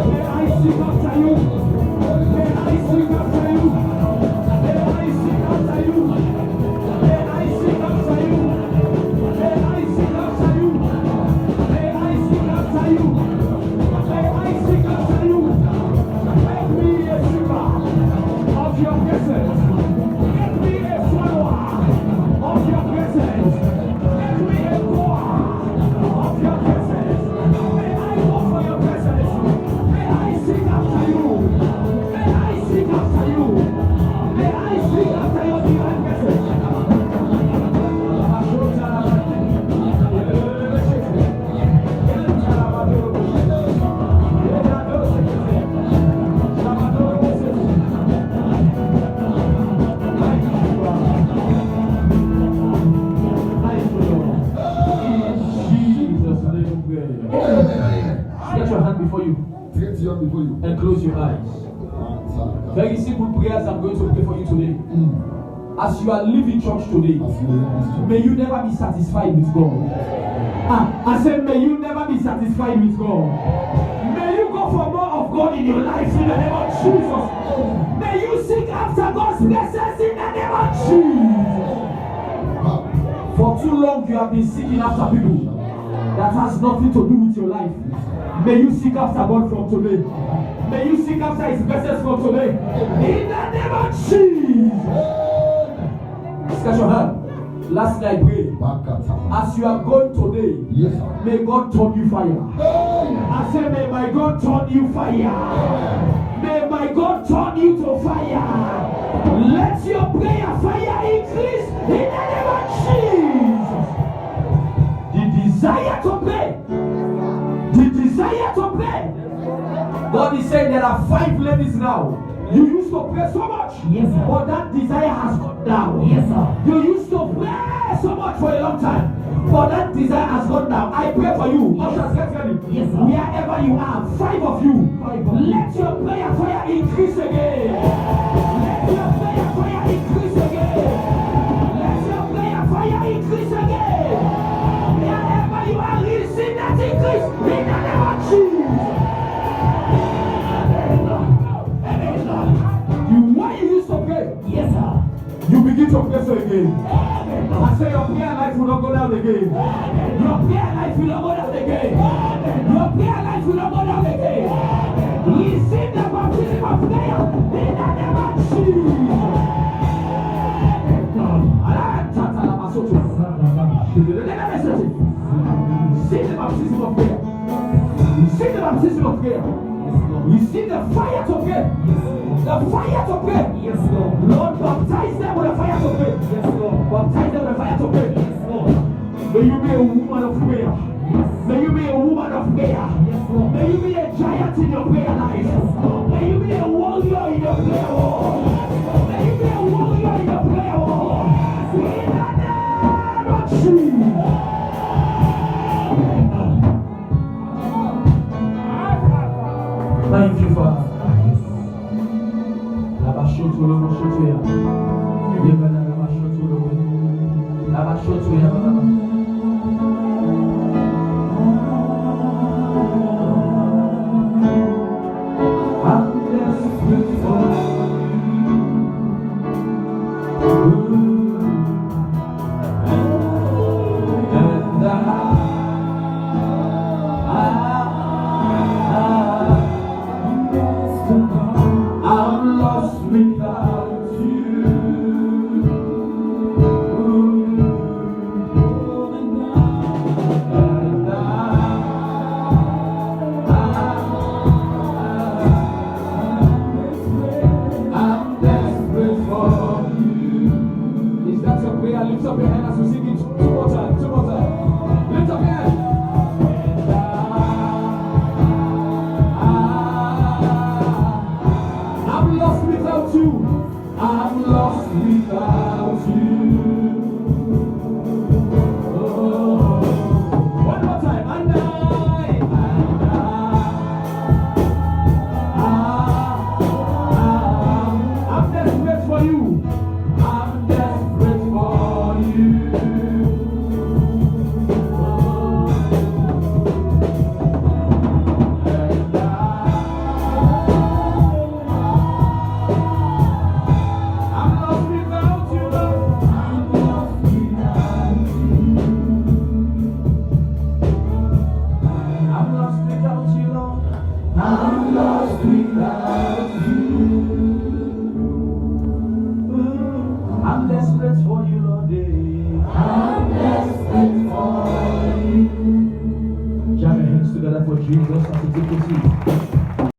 May I seek after you. May I seek after you. May I seek after you. May I seek after you. May I seek after you. May I seek after you. May I seek after you. Make me a seeker of your presence. Make me a follower of your presence. Make me a goer of your presence. May I go for your presence. May I seek after you. May I seek after you. May I seek after your divine presence. Stretch your hand before you and close your eyes. Very simple prayers I'm going to pray for you today. As you are leaving church today, may you never be satisfied with God. I said, may you never be satisfied with God. May you go for more of God in your life in the name of Jesus. May you seek after God's presence in the name of Jesus. For too long you have been seeking after people that has nothing to do with your life. May you seek after God from today. May you seek after His presence from today. In the name of Jesus. Stretch your hand. Last night, pray. As you are going today, may God turn you fire. I say, may my God turn you fire. May my God turn you to fire. Let your prayer fire increase in the name of Jesus. The desire to pray. The desire to pray. God is saying there are 5 ladies now. You used to pray so much, but that desire has gone down. You used to pray so much for a long time, but that desire has gone down. I pray for you. Ushers, get ready. Wherever you are, 5 of you, let your prayer fire increase again. Let your prayer fire increase again. Let your prayer fire increase again. Wherever you are, receive that increase in the name of Jesus. Why you used to pray? You begin to pray so again. I say your prayer life will not go down again. Your prayer life will not go down again. Your prayer life will not go down again. Receive the baptism of prayer in the name of Jesus. Receive the baptism of prayer. Receive the baptism of prayer. Receive the fire to pray. The fire to pray. Lord, baptize them with the fire to pray. Baptize them with the fire to pray. May you be a woman of prayer. May you be a woman of prayer. May you be a giant in your prayer life. May you be a warrior in your prayer wall. May you be a warrior in your prayer wall. In the name of Jesus. Thank you, Father. I'm lost without you. I'm desperate for you. Is that your prayer? Lift up your hand as we sing it. Two more times. Lift up your hand. I'm lost without you. I'm lost without you. Oh. One more time. I'm desperate for you. I'm desperate for you. I'm lost without you, Lord. I'm lost without you. I'm lost without you, Lord. I'm lost without you. I'm desperate for you, Lord. I'm desperate for you. Jam your hands together for Jesus as we take a seat.